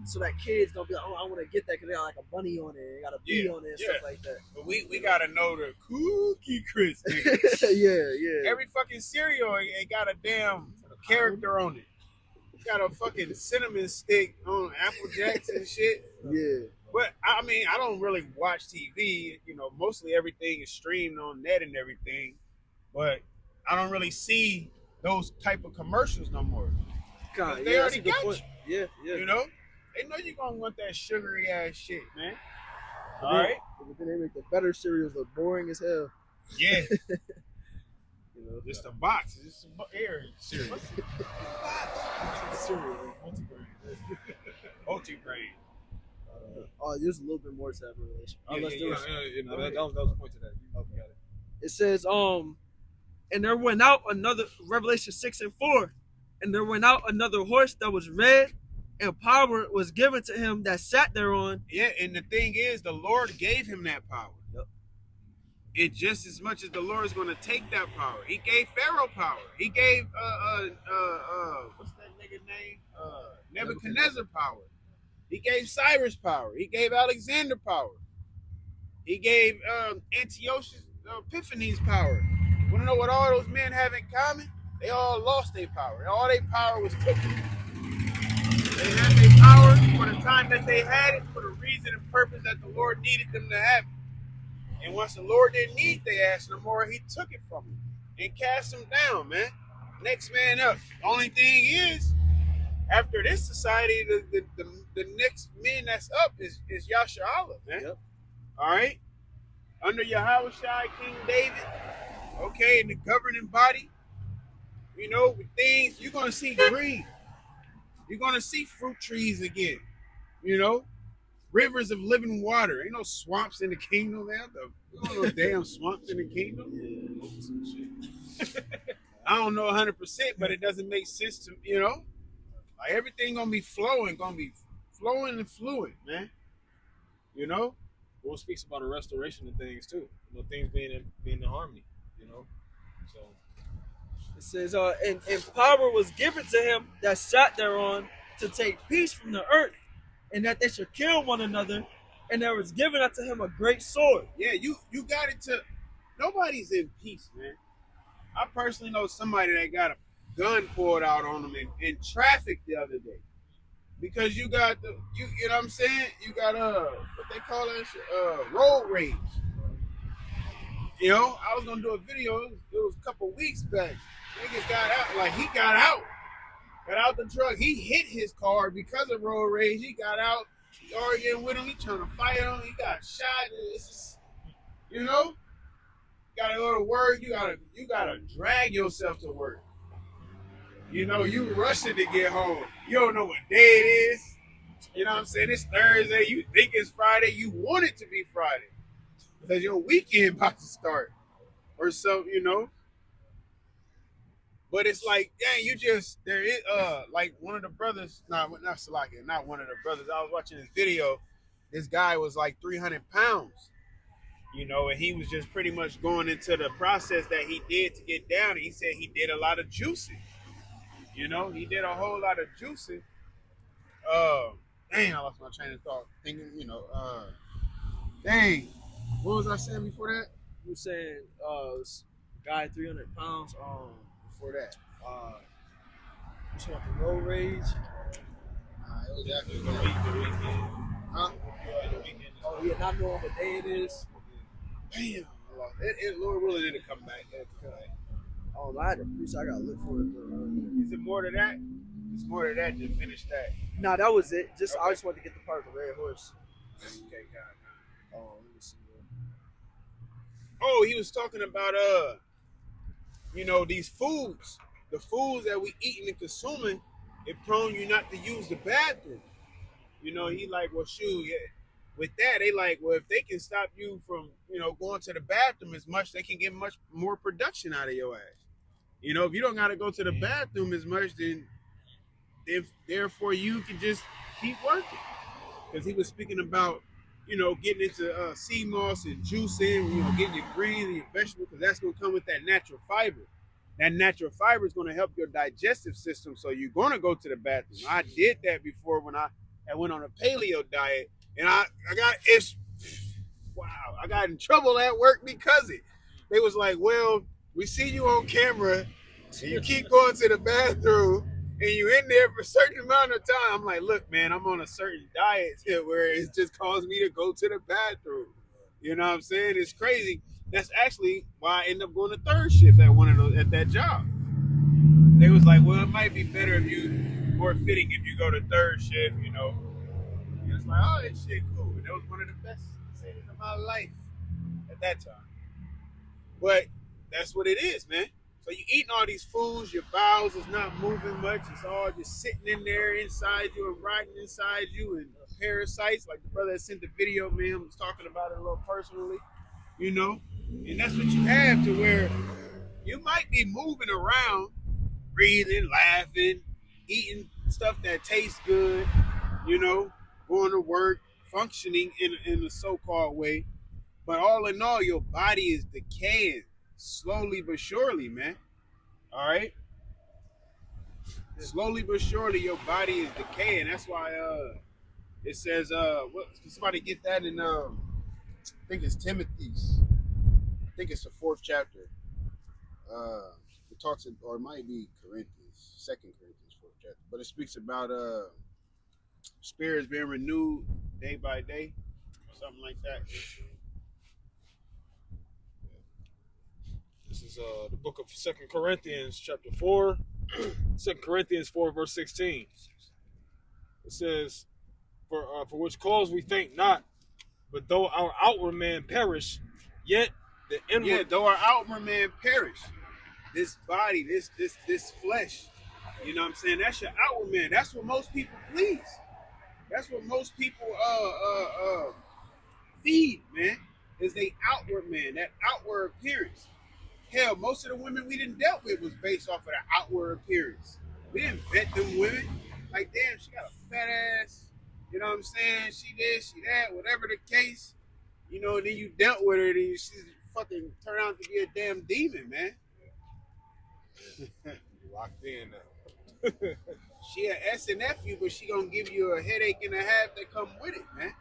so that kids don't be like, oh, I want to get that because they got like a bunny on it, they got a bee on it, and stuff like that. But we gotta know the Cookie Crisp. yeah. Every fucking cereal ain't got a damn character on it. Got a fucking cinnamon stick on Apple Jacks and shit. Yeah. But I mean, I don't really watch TV. You know, mostly everything is streamed on net and everything. But I don't really see those type of commercials no more. God, they already got you. Yeah. You know, they know you're gonna want that sugary ass shit, man. All right. But then they make the better cereals look boring as hell. Yeah. You know, just a box. Just some air cereal. What's the box? Cereal. Multi-grain. There's a little bit more to that revelation. That was the point to that. You got it. It says, and there went out another, Revelation 6:4, and there went out another horse that was red, and power was given to him that sat thereon. Yeah, and the thing is, the Lord gave him that power. Yep. And just as much as the Lord is going to take that power, he gave Pharaoh power. He gave what's that nigga name? Nebuchadnezzar power. He gave Cyrus power. He gave Alexander power. He gave Antiochus Epiphanes power. You want to know what all those men have in common? They all lost their power. All their power was taken. They had their power for the time that they had it, for the reason and purpose that the Lord needed them to have it. And once the Lord didn't need their ass no more, he took it from them and cast them down, man. Next man up. The only thing is, after this society, the next man that's up is Yasharallah, man. Yep. All right? Under Yahushua, King David, okay, in the governing body, you know, with things, you're going to see green. You're going to see fruit trees again, you know? Rivers of living water. Ain't no swamps in the kingdom, man. There ain't no damn swamps in the kingdom. I don't know 100%, but it doesn't make sense to, you know? Like everything gonna be flowing and fluid, man. You know? Well, it speaks about a restoration of things too. You know, things being in harmony, you know? So it says, and power was given to him that sat thereon to take peace from the earth, and that they should kill one another, and there was given unto him a great sword. Yeah, you got it to nobody's in peace, man. I personally know somebody that got a gun pulled out on them in traffic the other day. Because you got you know what I'm saying? You got what they call that shit? Road rage. You know, I was gonna do a video, it was a couple weeks back. Niggas got out, he got out the truck. He hit his car because of road rage. He got out, he arguing with him, he trying to fight him, he got shot. It's just, you know, you gotta go to work, you gotta drag yourself to work. You know, you rushing to get home. You don't know what day it is. You know what I'm saying? It's Thursday. You think it's Friday. You want it to be Friday. Because your weekend about to start. Or something, you know. But it's like, dang, there is, like one of the brothers, not one of the brothers. I was watching this video. This guy was like 300 pounds. You know, and he was just pretty much going into the process that he did to get down. And he said he did a lot of juicing. You know, he did a whole lot of juicing. Dang, I lost my train of thought. Thinking, you know, dang. What was I saying before that? You were saying, guy 300 pounds. Before that, you saw the road rage. It was actually the weekend. Huh? Oh yeah, not knowing what day it is. Damn, Lord willing, it'll come back. I had to preach. I got to look for it. Is it more to that? It's more to that to finish that. Nah, that was it. I just wanted to get the part of the red horse. Okay, God. Oh, let me see. Oh, he was talking about you know, these foods, the foods that we eating and consuming, it prone you not to use the bathroom. You know, he like, well, shoot, yeah. With that, they like, well, if they can stop you from, you know, going to the bathroom as much, they can get much more production out of your ass. You know, if you don't got to go to the bathroom as much, then therefore you can just keep working. Because he was speaking about, you know, getting into sea moss and juicing, you know, getting your greens and your vegetables, because that's going to come with that natural fiber. that natural fiber is going to help your digestive system. So you're going to go to the bathroom. I did that before when I went on a paleo diet, and I got I got in trouble at work because of it. They was like, well, we see you on camera and you keep going to the bathroom and you in there for a certain amount of time. I'm like, look, man, I'm on a certain diet where it's just caused me to go to the bathroom. You know what I'm saying? It's crazy. That's actually why I ended up going to third shift at that job. They was like, well, it might be better if you more fitting if you go to third shift, you know. And it's like, oh, that shit cool. And that was one of the best decisions of my life at that time. But that's what it is, man. So you eating all these foods, your bowels is not moving much. It's all just sitting in there inside you and rotting inside you, and parasites, like the brother that sent the video, man, was talking about it a little personally, you know. And that's what you have, to where you might be moving around, breathing, laughing, eating stuff that tastes good, you know, going to work, functioning in a so-called way. But all in all, your body is decaying slowly but surely, man. All right? Slowly but surely, your body is decaying. That's why it says, what, can somebody get that in, I think it's Timothy's. I think it's the 4th chapter. It talks, or it might be Corinthians, 2 Corinthians 4th chapter. But it speaks about spirits being renewed day by day, something like that. This is the book of 2 Corinthians, chapter 4. 2 Corinthians 4, verse 16. It says, for which cause we faint not, but though our outward man perish, yet the inward... Yeah, though our outward man perish. This body, this flesh, you know what I'm saying? That's your outward man. That's what most people please. That's what most people feed, man, is they outward man, that outward appearance. Hell, most of the women we didn't dealt with was based off of the outward appearance. We didn't vet them women. Like, damn, she got a fat ass. You know what I'm saying? She this, she that, whatever the case. You know, and then you dealt with her, and she fucking turned out to be a damn demon, man. Locked in now. She an SNF you, but she gonna give you a headache and a half that come with it, man.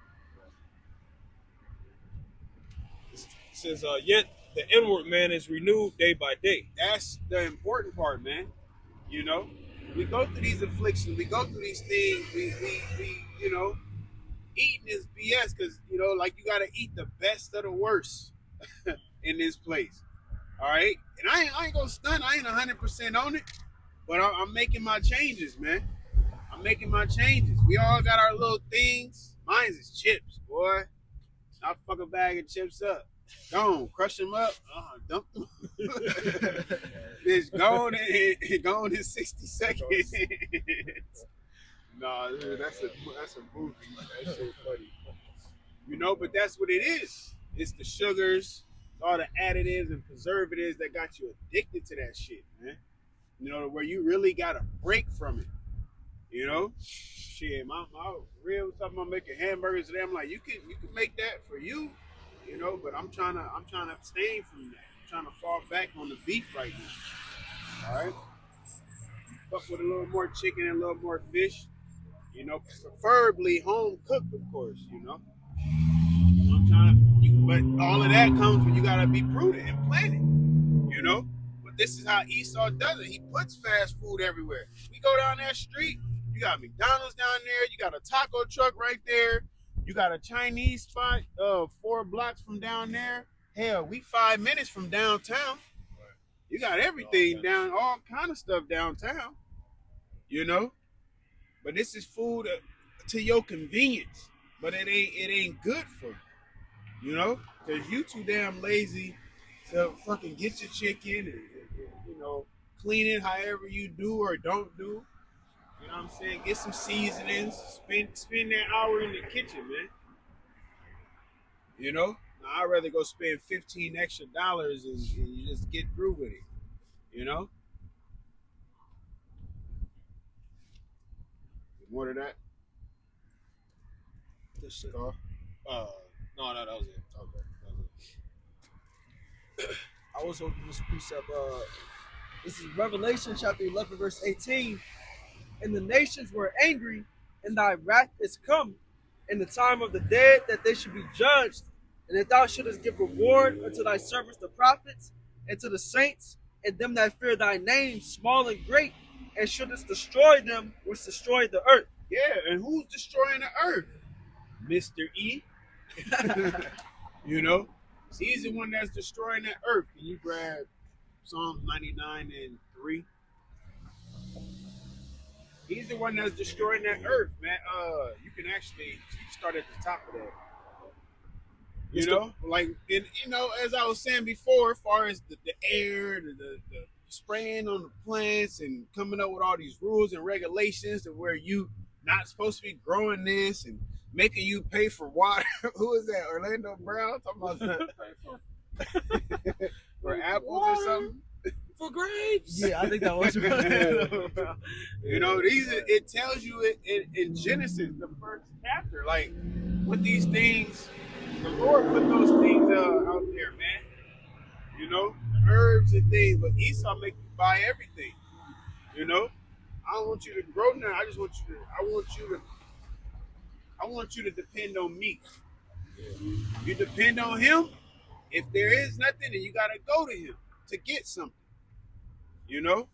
It says, yet the inward man is renewed day by day. That's the important part, man. You know, we go through these afflictions, we go through these things, we you know, eating is BS because, you know, like, you gotta eat the best of the worst in this place. All right, and I ain't gonna stunt. I ain't 100% on it, but I'm making my changes, man. I'm making my changes. We all got our little things. Mine's is chips, boy. I'll fuck a bag of chips up. Gone, crush them up, dump them. It's gone in 60 seconds. Nah, that's a movie. That shit funny. You know, but that's what it is. It's the sugars, all the additives and preservatives that got you addicted to that shit, man. You know, where you really got to break from it. You know, shit. My real was talking about making hamburgers today. I'm like, you can make that for you, you know. But I'm trying to abstain from that. I'm trying to fall back on the beef right now. All right. Fuck with a little more chicken and a little more fish. You know, preferably home cooked, of course. You know. I'm trying to. But all of that comes when you gotta be prudent and planning, you know. But this is how Esau does it. He puts fast food everywhere. We go down that street, you got McDonald's down there, you got a taco truck right there, you got a Chinese spot 4 blocks from down there. Hell, we 5 minutes from downtown. You got everything down, all kind of stuff downtown, you know. But this is food to your convenience, but it ain't good for you. You know, because you too damn lazy to fucking get your chicken and, you know, clean it however you do or don't do. You know what I'm saying? Get some seasonings. Spend that hour in the kitchen, man. You know? Now, I'd rather go spend $15 extra and you just get through with it. You know? More of that? This shit. No, that was it. Okay. I was hoping this precept This is Revelation chapter 11, verse 18. And the nations were angry, and thy wrath is come, in the time of the dead, that they should be judged, and that thou shouldest give reward unto thy servants the prophets, and to the saints, and them that fear thy name, small and great, and shouldest destroy them which destroy the earth. Yeah, and who's destroying the earth? Mr. E. You know, he's the one that's destroying the earth. Can you grab Psalms 99 and 3? He's the one that's destroying that earth, man. You can actually start at the top of that. You know, like, and you know, as I was saying before, as far as the air, the spraying on the plants, and coming up with all these rules and regulations, and where you not supposed to be growing this, and making you pay for water. Who is that? Orlando Brown talking about that for apples or something. For grapes. Yeah, I think that was You know, it tells you in Genesis, the first chapter, like, what these things, the Lord put those things out there, man. You know, herbs and things, but Esau make you buy everything. You know, I don't want you to grow now. I want you to depend on me. You depend on him. If there is nothing, then you gotta go to him to get something. You know?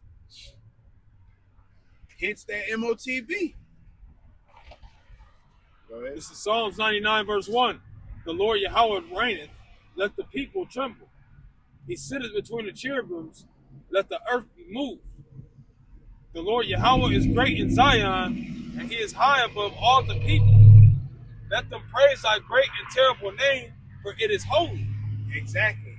Hence that MOTB. Go ahead. This is Psalms 99, verse 1. The Lord Yahweh reigneth, let the people tremble. He sitteth between the cherubims, let the earth be moved. The Lord Yahweh is great in Zion, and he is high above all the people. Let them praise thy great and terrible name, for it is holy. Exactly.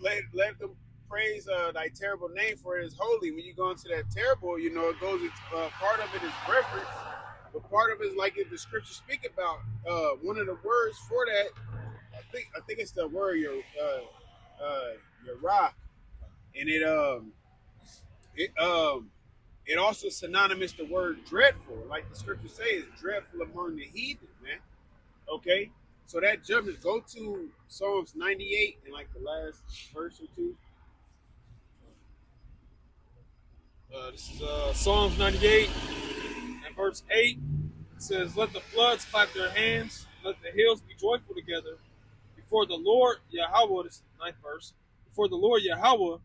Let them praise thy terrible name, for it is holy. When you go into that terrible, you know, it goes. Part of it is reverence, but part of it is like if the scriptures speak about. One of the words for that, I think it's the word Yerah, and it also synonymous the word dreadful, like the scripture says, dreadful among the heathen, man. Okay, so that judgment. Go to Psalms 98 and like the last verse or two. This is Psalms 98 and verse 8. It says, let the floods clap their hands, let the hills be joyful together. Before the Lord Yahweh, this is the 9th verse, before the Lord Yahweh,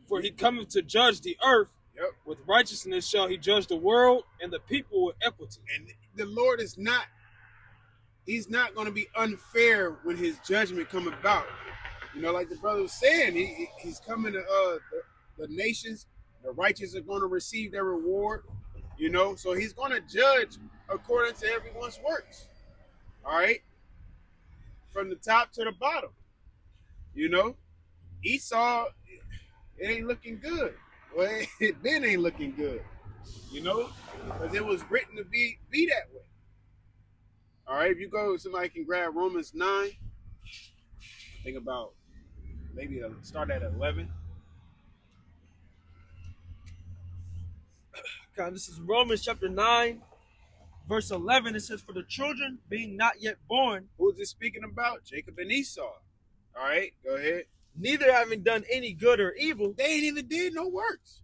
for he cometh to judge the earth. Yep. With righteousness shall he judge the world, and the people with equity. And the Lord is not, he's not going to be unfair when his judgment come about. You know, like the brother was saying, he's coming to the nations, the righteous are going to receive their reward, you know, so he's going to judge according to everyone's works. All right, from the top to the bottom. You know, Esau, it ain't looking good. Well, it ain't looking good. You know, because it was written to be that way. All right, if you go, somebody can grab Romans 9. Think about maybe start at 11. Okay, this is Romans chapter 9, verse 11. It says, for the children being not yet born. Who's it speaking about? Jacob and Esau. All right, go ahead. Neither having done any good or evil. They ain't even did no works.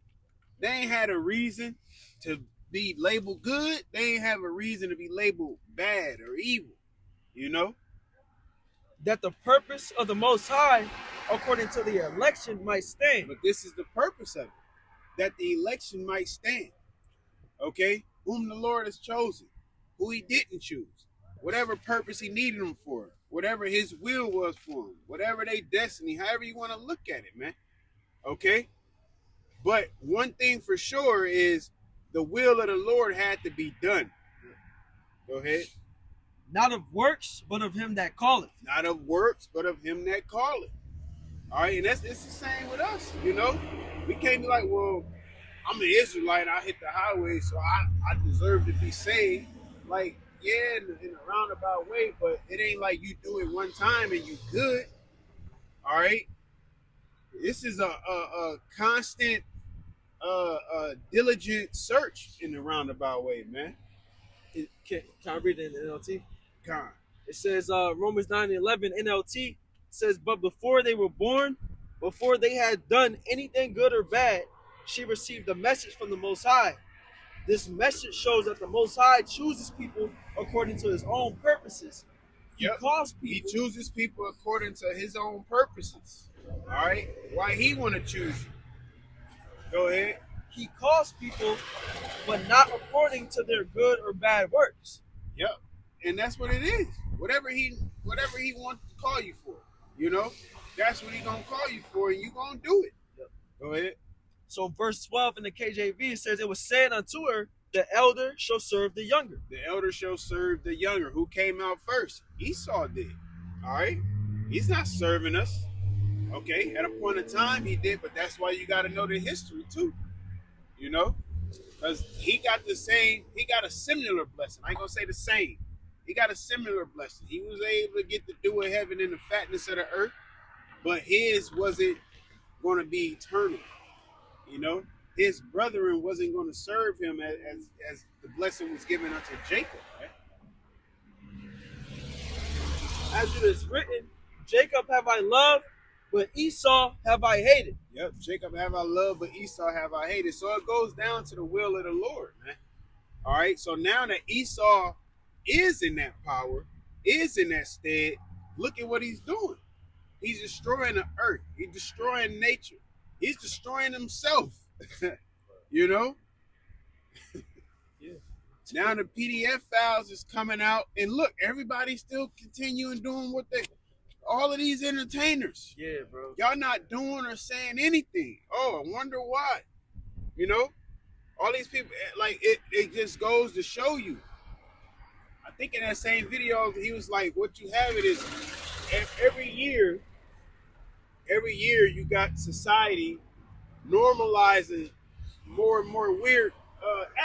They ain't had a reason to be labeled good. They ain't have a reason to be labeled bad or evil. You know? That the purpose of the Most High, according to the election, might stand. But this is the purpose of it. That the election might stand. Okay? Whom the Lord has chosen. Who he didn't choose. Whatever purpose he needed them for. Whatever his will was for them. Whatever their destiny. However you want to look at it, man. Okay? But one thing for sure is the will of the Lord had to be done. Go ahead. Not of works, but of him that calleth. Not of works, but of him that calleth. All right, and it's the same with us, you know? We can't be like, well, I'm an Israelite, I hit the highway, so I deserve to be saved. Like, yeah, in a roundabout way, but it ain't like you do it one time and you good. All right? This is a constant, diligent search in the roundabout way, man. Can I read it in NLT? Con. It says, Romans 9:11 NLT says, but before they were born, before they had done anything good or bad, she received a message from the Most High. This message shows that the Most High chooses people according to his own purposes. He calls people. He chooses people according to his own purposes. All right? Why he want to choose you? Go ahead. He calls people, but not according to their good or bad works. Yep. And that's what it is. Whatever he wants to call you for, that's what he gonna call you for, and you gonna do it. Yep. Go ahead. So verse 12 in the KJV says, it was said unto her, the elder shall serve the younger. The elder shall serve the younger. Who came out first? Esau did. All right? He's not serving us. Okay, at a point in time he did, but that's why you got to know the history too. Because he got a similar blessing. I ain't gonna say the same. He got a similar blessing. He was able to get the dew of heaven and the fatness of the earth, but his wasn't going to be eternal. His brethren wasn't going to serve him as the blessing was given unto Jacob. Right? As it is written, Jacob have I loved, but Esau have I hated. Yep, Jacob have I loved, but Esau have I hated. So it goes down to the will of the Lord, man. All right, so now that Esau is in that power, is in that stead, look at what he's doing. He's destroying the earth. He's destroying nature. He's destroying himself. Yeah. Now the PDF files is coming out, and look, everybody's still continuing doing what all of these entertainers. Yeah, bro. Y'all not doing or saying anything. Oh, I wonder why. All these people, like, it just goes to show you. I think in that same video, he was like, what you have it is every year you got society normalizing more and more weird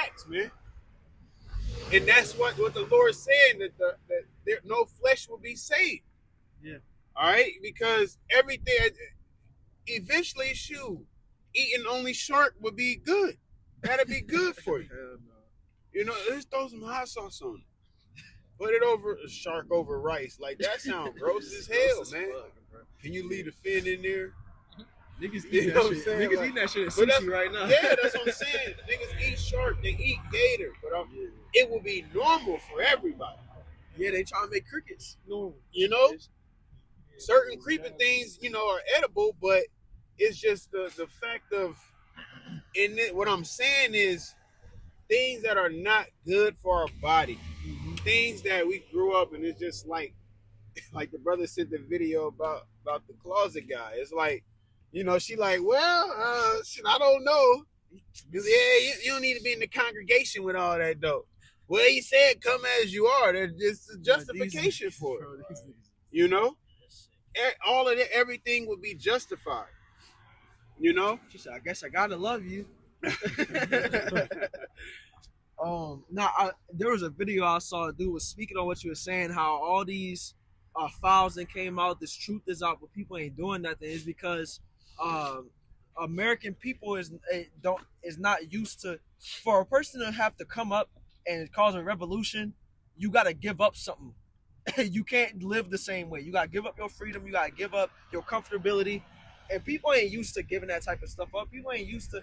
acts, man. And that's what the Lord's saying, that no flesh will be saved. Yeah. All right? Because everything, eventually, eating only shark would be good. That'd be good for you. Let's throw some hot sauce on it. Put it over shark over rice. Like, that sounds gross as hell, man. Can you leave the fin in there? Niggas eat that shit. Niggas eat that shit at sushi right now. Yeah, that's what I'm saying. Niggas eat shark, they eat gator, but it will be normal for everybody. Yeah, they try to make crickets normal. Certain creeping things, are edible, but it's just the fact of, what I'm saying is things that are not good for our body. Mm-hmm. Things that we grew up, and it's just like the brother sent the video about the closet guy. It's like, she like, well, shit, I don't know. Yeah, you don't need to be in the congregation with all that though. Well, he said, come as you are. There's just a justification for it. All of it, everything would be justified. She said, I guess I gotta love you. There was a video I saw. A dude was speaking on what you were saying, how all these files that came out, this truth is out, but people ain't doing nothing. Is because American people is not used to, for a person to have to come up and cause a revolution, you got to give up something. You can't live the same way. You got to give up your freedom. You got to give up your comfortability. And people ain't used to giving that type of stuff up. People is used to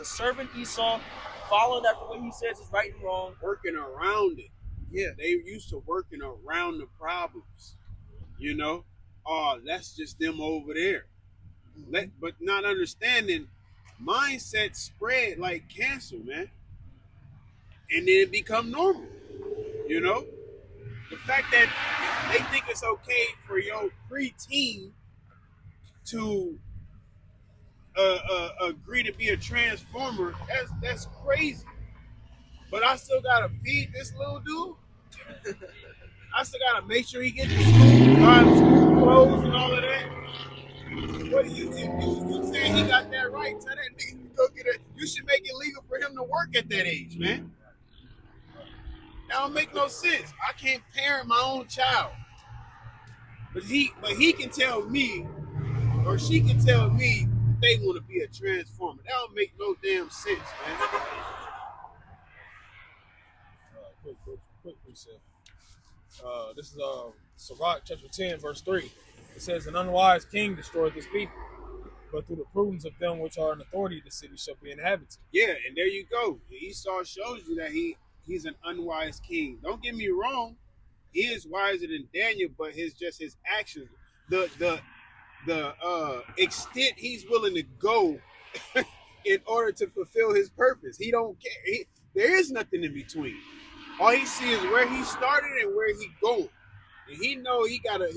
serving Esau, following after what he says is right and wrong. Working around it. Yeah. They used to working around the problems. Oh, that's just them over there. But not understanding, mindset spread like cancer, man. And then it become normal. The fact that they think it's okay for your preteen to agree to be a transformer, that's crazy. But I still gotta feed this little dude. I still gotta make sure he gets to school, buy him school clothes and all of that. What do you saying he got that right? Tell that nigga to go get it. You should make it legal for him to work at that age, man. That don't make no sense. I can't parent my own child. But he can tell me, or she can tell me that they want to be a transformer. That don't make no damn sense, man. Quick reset. This is Sirach chapter 10, verse 3. It says, an unwise king destroyed his people, but through the prudence of them which are in authority, the city shall be inhabited. Yeah, and there you go. Esau shows you that he's an unwise king. Don't get me wrong, he is wiser than Daniel, but his actions, the extent he's willing to go in order to fulfill his purpose. He don't care. There is nothing in between. All he sees is where he started and where he going, and he know he gonna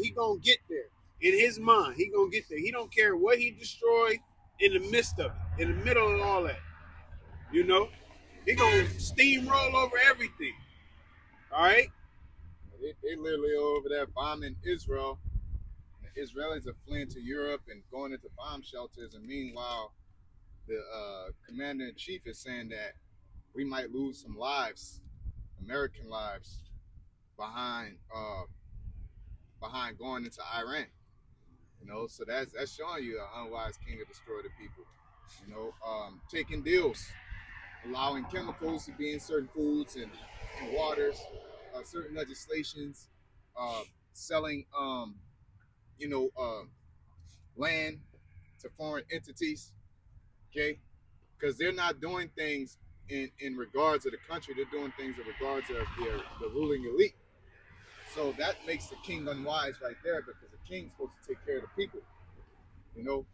get there. In his mind, he gonna get there. He don't care what he destroyed in the midst of it, in the middle of all that. You know, he gonna steamroll over everything. All right. They literally over there bombing Israel. The Israelis are fleeing to Europe and going into bomb shelters, and meanwhile, the commander in chief is saying that we might lose some lives, American lives, behind going into Iran. You know, so that's showing you an unwise king to destroy the people. You know, taking deals, allowing chemicals to be in certain foods and waters, certain legislations, selling, land to foreign entities. Okay, because they're not doing things in regards to the country; they're doing things in regards to the ruling elite. So that makes the king unwise right there, because the king's supposed to take care of the people. You know,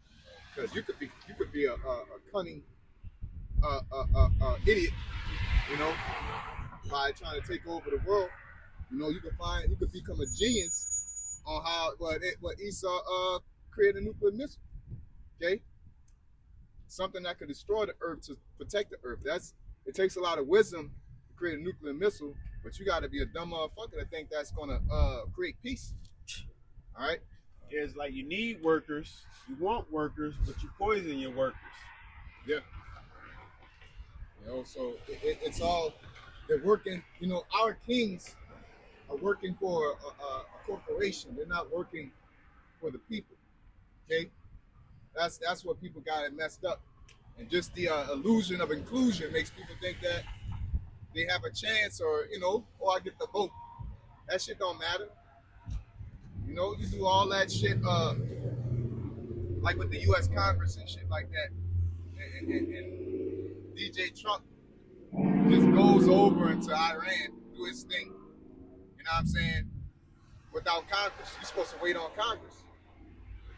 because you could be a cunning idiot, you know, by trying to take over the world. You know, you could become a genius on how what Esau created a nuclear missile. Okay, something that could destroy the earth to protect the earth. It takes a lot of wisdom to create a nuclear missile, but you got to be a dumb motherfucker to think that's gonna create peace. All right. Yeah, it's like you need workers, you want workers, but you poison your workers. Yeah. You know, so it's all, they're working. You know, our kings are working for a corporation. They're not working for the people. Okay, that's what people got it messed up, and just the illusion of inclusion makes people think that they have a chance, or I get the vote. That shit don't matter. You know, you do all that shit, like with the U.S. Congress and shit like that, and DJ Trump just goes over into Iran, do his thing. You know what I'm saying? Without Congress, you're supposed to wait on Congress.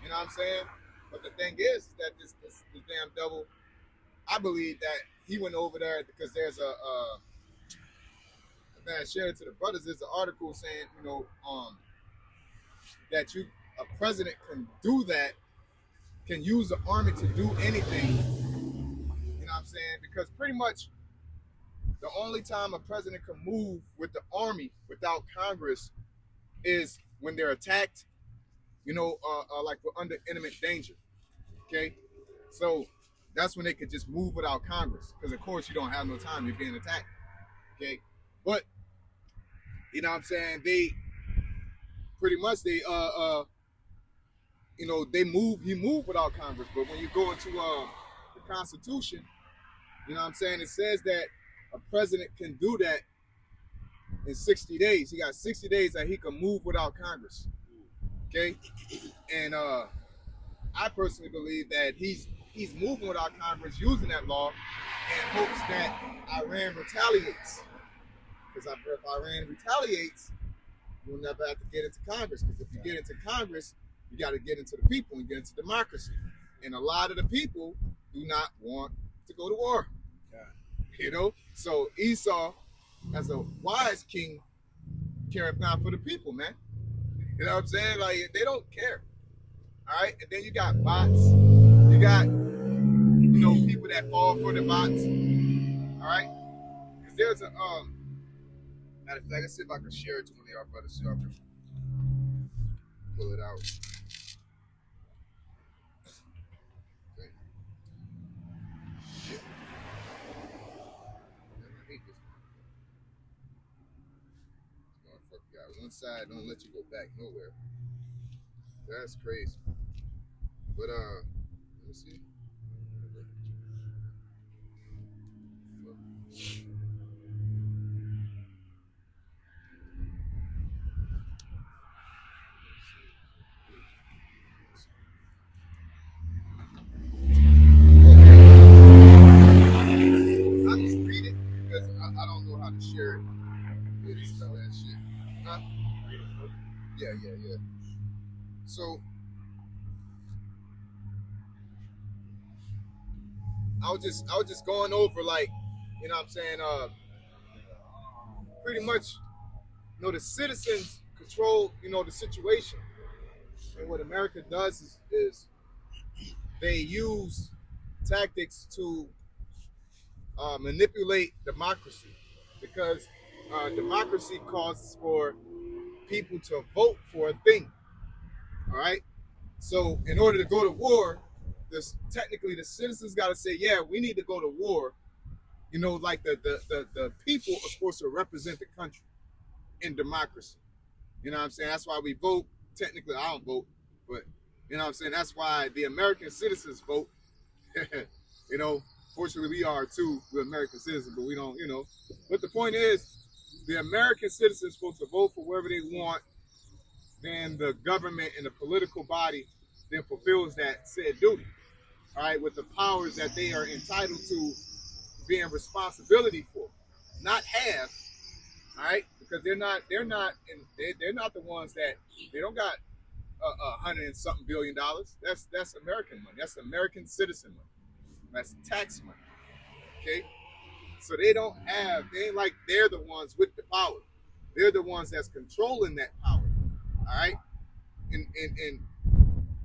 You know what I'm saying? But the thing is that this damn devil, I believe that he went over there because there's I shared it to the brothers. There's an article saying, that a president can do that, can use the army to do anything. You know what I'm saying? Because pretty much the only time a president can move with the army without Congress is when they're attacked, like we're under imminent danger. Okay? So that's when they could just move without Congress. Because of course you don't have no time, you're being attacked. Okay? But you know what I'm saying? They pretty much he moved without Congress. But when you go into the Constitution, you know what I'm saying, it says that a president can do that in 60 days. He got 60 days that he can move without Congress. Okay? And I personally believe that he's moving without Congress, using that law in hopes that Iran retaliates. Because if Iran retaliates, you'll never have to get into Congress. Because if you get into Congress, you got to get into the people and get into democracy. And a lot of the people do not want to go to war. You know? So Esau, as a wise king, careth not for the people, man. You know what I'm saying? Like, they don't care. All right? And then you got bots. You got, people that fall for the bots. All right? Because there's a, matter of fact, let's see if I can share it to one of y'all brothers so y'all can pull it out. Okay. Shit. I hate this motherfucker guy. One side don't let you go back nowhere. That's crazy. But let me see. know how to share it. Yeah, they smell that shit. Huh? Yeah. So I was just going over, like, you know what I'm saying, pretty much, you know, the citizens control, you know, the situation. And what America does is they use tactics to manipulate democracy, because democracy calls for people to vote for a thing. All right. So in order to go to war, technically the citizens got to say, yeah, we need to go to war. You know, like the people are supposed to represent the country in democracy. You know what I'm saying? That's why we vote. Technically, I don't vote, but you know what I'm saying? That's why the American citizens vote. You know, fortunately we are too. We're American citizens, but we don't, you know. But the point is, the American citizens are supposed to vote for whoever they want. Then the government and the political body then fulfills that said duty. All right, with the powers that they are entitled to being responsibility for, not have. All right, because they're not the ones that they don't got $100 and something billion. That's American money. That's American citizen money. That's tax money. Okay, so they ain't like they're the ones with the power. They're the ones that's controlling that power. All right, and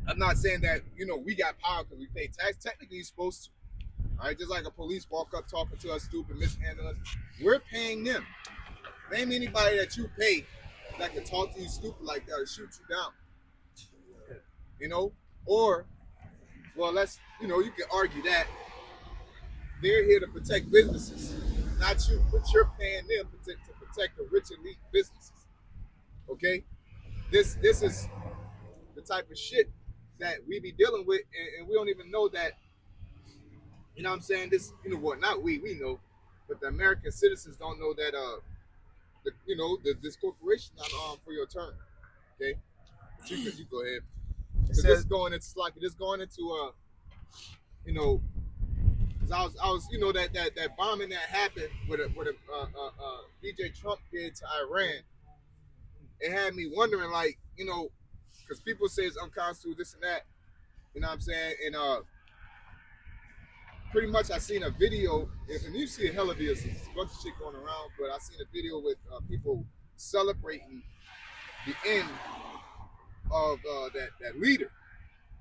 I'm not saying that, you know, we got power because we pay tax. Technically, you're supposed to. All right, just like a police walk up talking to us stupid, mishandling us, we're paying them. Name anybody that you pay that can talk to you stupid like that or shoot you down. You know, or, well, you can argue that they're here to protect businesses, not you, but you're paying them to protect the rich elite businesses. Okay, this is the type of shit that we be dealing with, and we don't even know that. You know what I'm saying? This, you know what? Not we know, but the American citizens don't know that. This corporation not on for your turn. Okay, you go ahead. Because this going into you know, because I was, you know, that bombing that happened with DJ Trump did to Iran. It had me wondering, like, you know, because people say it's unconstitutional, this and that. You know what I'm saying? And pretty much I seen a video, and you see a hell of videos, there's a bunch of shit going around, but I seen a video with people celebrating the end of that leader,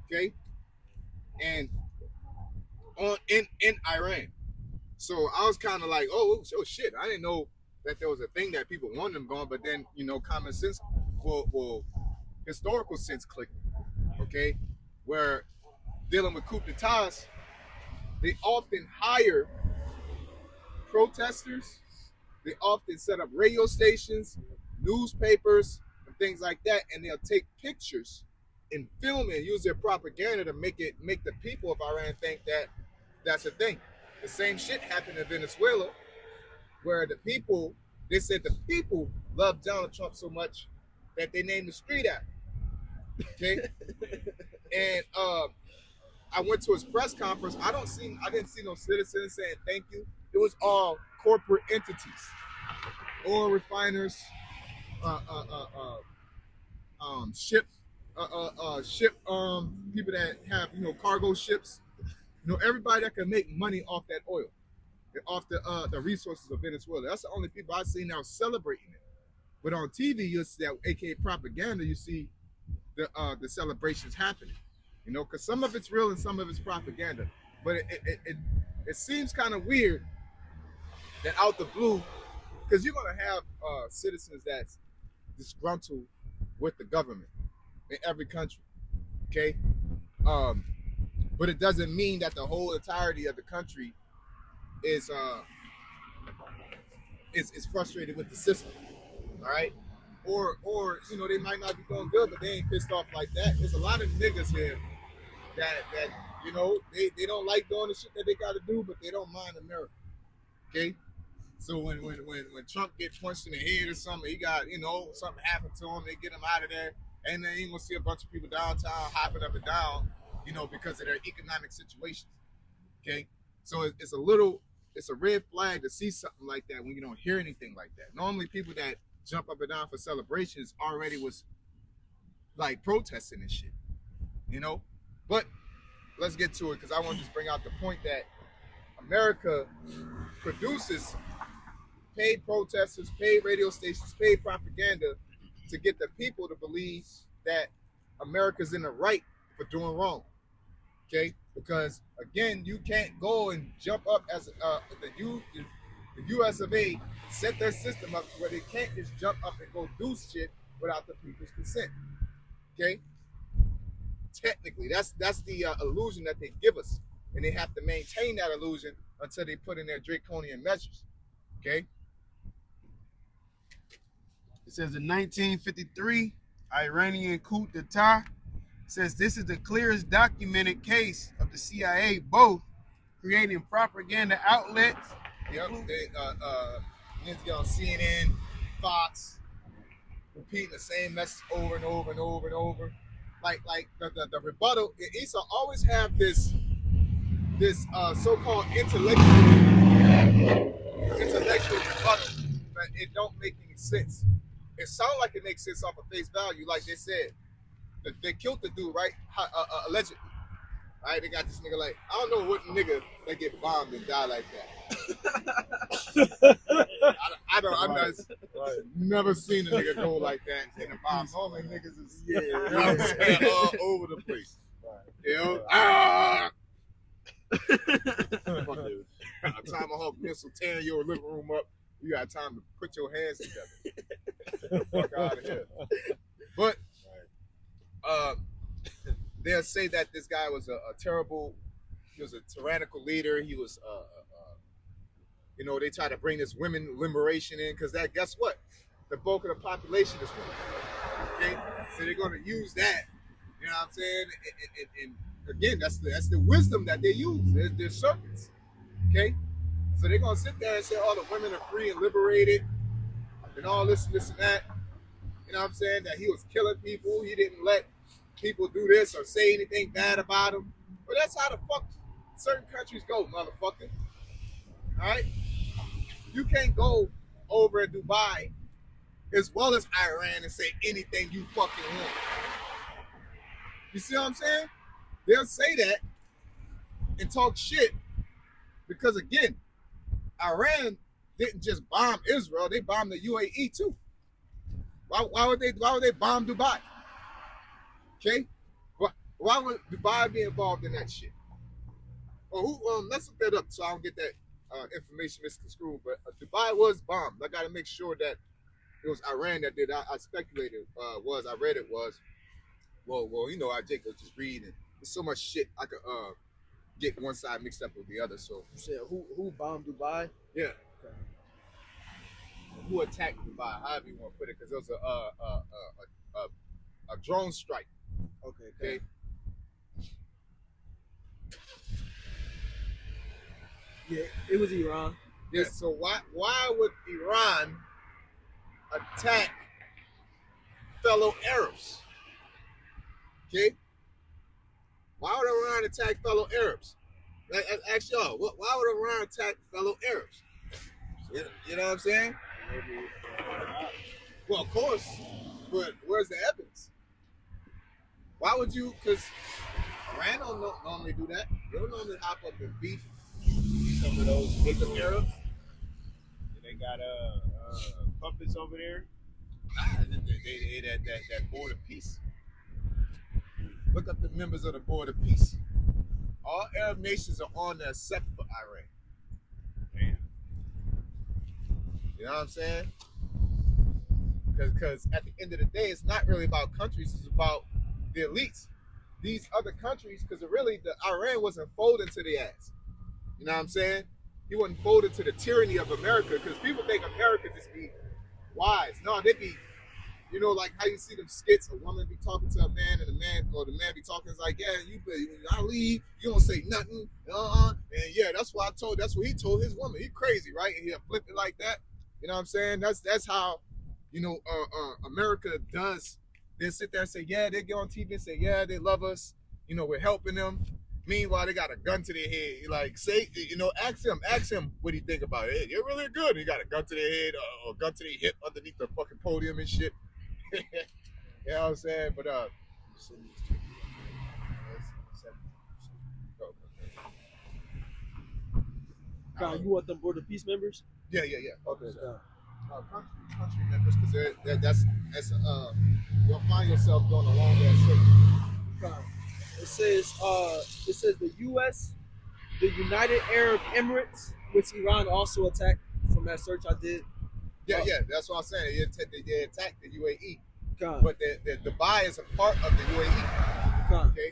okay, and in Iran. So I was kind of like, oh shit, I didn't know that there was a thing that people wanted them gone, but then, you know, common sense, well, historical sense clicked, okay, where dealing with coup d'etats, they often hire protesters. They often set up radio stations, newspapers, and things like that, and they'll take pictures and film it and use their propaganda to make the people of Iran think that that's a thing. The same shit happened in Venezuela, where they said the people loved Donald Trump so much that they named the street after. Okay, and I went to his press conference. I didn't see no citizens saying thank you. It was all corporate entities, oil refiners, ship people that have, you know, cargo ships. You know, everybody that can make money off that oil, and off the resources of Venezuela. That's the only people I've seen now celebrating it. But on TV, you see that, aka propaganda, you see the celebrations happening. You know, because some of it's real and some of it's propaganda. But it seems kind of weird that out the blue, because you're going to have citizens that's disgruntled with the government in every country, okay? But it doesn't mean that the whole entirety of the country is frustrated with the system, all right? Or you know, they might not be doing good, but they ain't pissed off like that. There's a lot of niggas here that you know, they don't like doing the shit that they got to do, but they don't mind America. Okay, so when Trump get punched in the head or something, he got, you know, something happened to him, they get him out of there, and then you gonna see a bunch of people downtown hopping up and down, you know, because of their economic situations. Okay, so it's a little it's a red flag to see something like that when you don't hear anything like that. Normally, people that jump up and down for celebrations already was like protesting and shit, you know. But let's get to it because I want to just bring out the point that America produces paid protesters, paid radio stations, paid propaganda to get the people to believe that America's in the right for doing wrong. Okay, because again, you can't go and jump up as the U.S. of A. set their system up to where they can't just jump up and go do shit without the people's consent. Okay, technically, that's the illusion that they give us, and they have to maintain that illusion until they put in their draconian measures. Okay. It says in 1953, Iranian coup d'etat says this is the clearest documented case of the CIA both creating propaganda outlets. Yep, they need to get on CNN, Fox, repeating the same message over and over and over and over. Like the rebuttal. Esau always have this so-called intellectual rebuttal, but it don't make any sense. It sounds like it makes sense off of face value, like they said. They killed the dude, right? Allegedly. Right? They got this nigga like, I don't know what nigga that get bombed and die like that. I've never seen a nigga go like that in a bomb. Normally niggas is, you know what I'm saying, all over the place. You know? A tomahawk missile tearing your living room up. You got time to put your hands together. Get the fuck out of here. But they'll say that this guy was a terrible, he was a tyrannical leader. He was, you know, they try to bring this women liberation in because that, guess what? The bulk of the population is women. Okay, so they're going to use that. You know what I'm saying? And again, that's the wisdom that they use. They're serpents. Okay, so they're going to sit there and say, "Oh, the women are free and liberated," and all this and that. You know what I'm saying? That he was killing people. He didn't let people do this or say anything bad about him. But that's how the fuck certain countries go, motherfucker. All right? You can't go over in Dubai as well as Iran and say anything you fucking want. You see what I'm saying? They'll say that and talk shit because, again, Iran didn't just bomb Israel, they bombed the UAE too. Why would they bomb Dubai? Okay? Why would Dubai be involved in that shit? Well, let's look that up so I don't get that information misconstrued. But Dubai was bombed. I got to make sure that it was Iran that did. I speculated I read it was. Well, you know, I just read, and there's so much shit I could get one side mixed up with the other. So You said who bombed Dubai? yeah. Okay. Who attacked Dubai? However you want to put it, because there was a drone strike. Okay. Yeah, it was Iran. Yeah. So why would Iran attack fellow Arabs? Okay. Why would Iran attack fellow Arabs? Ask y'all, why would Iran attack fellow Arabs? You know what I'm saying? Well, of course, but where's the evidence? Why would you? Because Iran don't normally do that. They don't normally hop up and beef some of those Muslim Arabs. They got puppets over there. They that board of peace. Look up the members of the board of peace. All Arab nations are on there except for Iran. Damn. You know what I'm saying? Because at the end of the day, it's not really about countries. It's about the elites. These other countries, because really, Iran wasn't folding to the ass. You know what I'm saying? He wasn't folded to the tyranny of America, because people think America just be wise. No, they be, you know, like how you see them skits, a woman be talking to a man, and the man be talking, it's like, yeah, I leave, you don't say nothing, and yeah, that's what he told his woman. He crazy, right? And he'll flip it like that. You know what I'm saying? That's how, you know, America does. They sit there and say, yeah, they get on TV and say, yeah, they love us. You know, we're helping them. Meanwhile, they got a gun to their head. Like, say, ask him what he think about it. Hey, you're really good. He got a gun to their head or a gun to their hip underneath the fucking podium and shit. You know what I'm saying? But God, you want them Board of Peace members? Yeah. Okay. Country members, because that's you'll find yourself going a long ass circle. It says the U.S., the United Arab Emirates, which Iran also attacked from that search I did. Yeah, that's what I'm saying. They attacked the UAE, God. but the Dubai is a part of the UAE. God. Okay.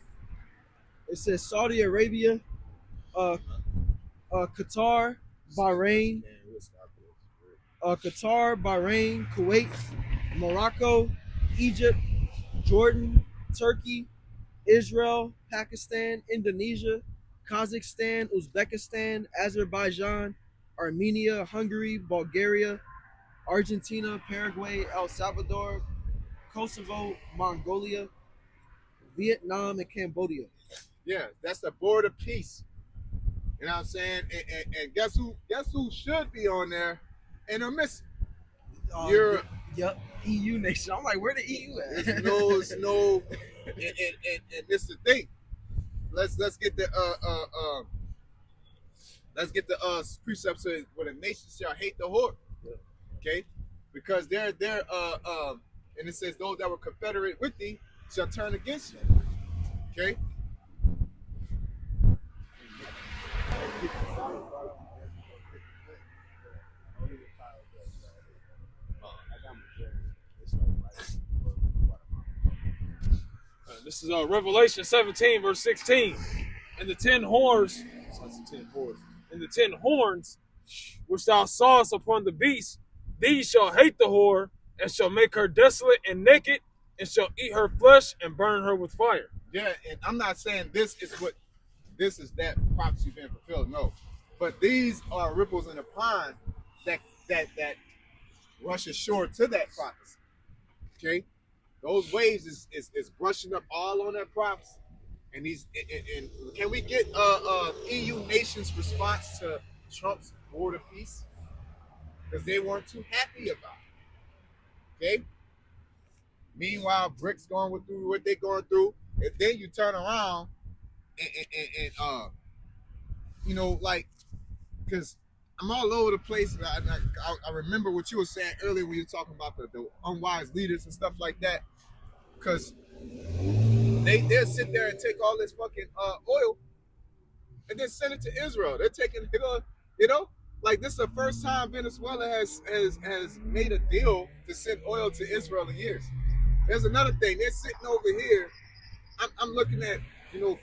It says Saudi Arabia, Qatar, Bahrain, Kuwait, Morocco, Egypt, Jordan, Turkey, Israel, Pakistan, Indonesia, Kazakhstan, Uzbekistan, Azerbaijan, Armenia, Hungary, Bulgaria, Argentina, Paraguay, El Salvador, Kosovo, Mongolia, Vietnam, and Cambodia. Yeah, that's the Board of Peace. You know what I'm saying? And guess who should be on there and are missing? Yep, EU nation. I'm like, where the EU at? It's no, and this is the thing. Let's get the precepts where the nation shall hate the whore. Okay, because they're and it says those that were confederate with thee shall turn against you. Okay. This is Revelation 17, verse 16. And the 10 horns, and the 10 horns which thou sawest upon the beast, these shall hate the whore, and shall make her desolate and naked, and shall eat her flesh and burn her with fire. Yeah, and I'm not saying this is that prophecy being fulfilled. No, but these are ripples in the pond that rush ashore to that prophecy. Okay. Those waves is brushing up all on that prophecy, and and can we get EU nations' response to Trump's Board of Peace? Because they weren't too happy about it. Okay. Meanwhile, BRICS going through what they're going through, and then you turn around and because I'm all over the place. I remember what you were saying earlier when you were talking about the unwise leaders and stuff like that. Because they'll sit there and take all this fucking oil and then send it to Israel. They're taking it on, like this is the first time Venezuela has made a deal to send oil to Israel in years. There's another thing. They're sitting over here. I'm looking at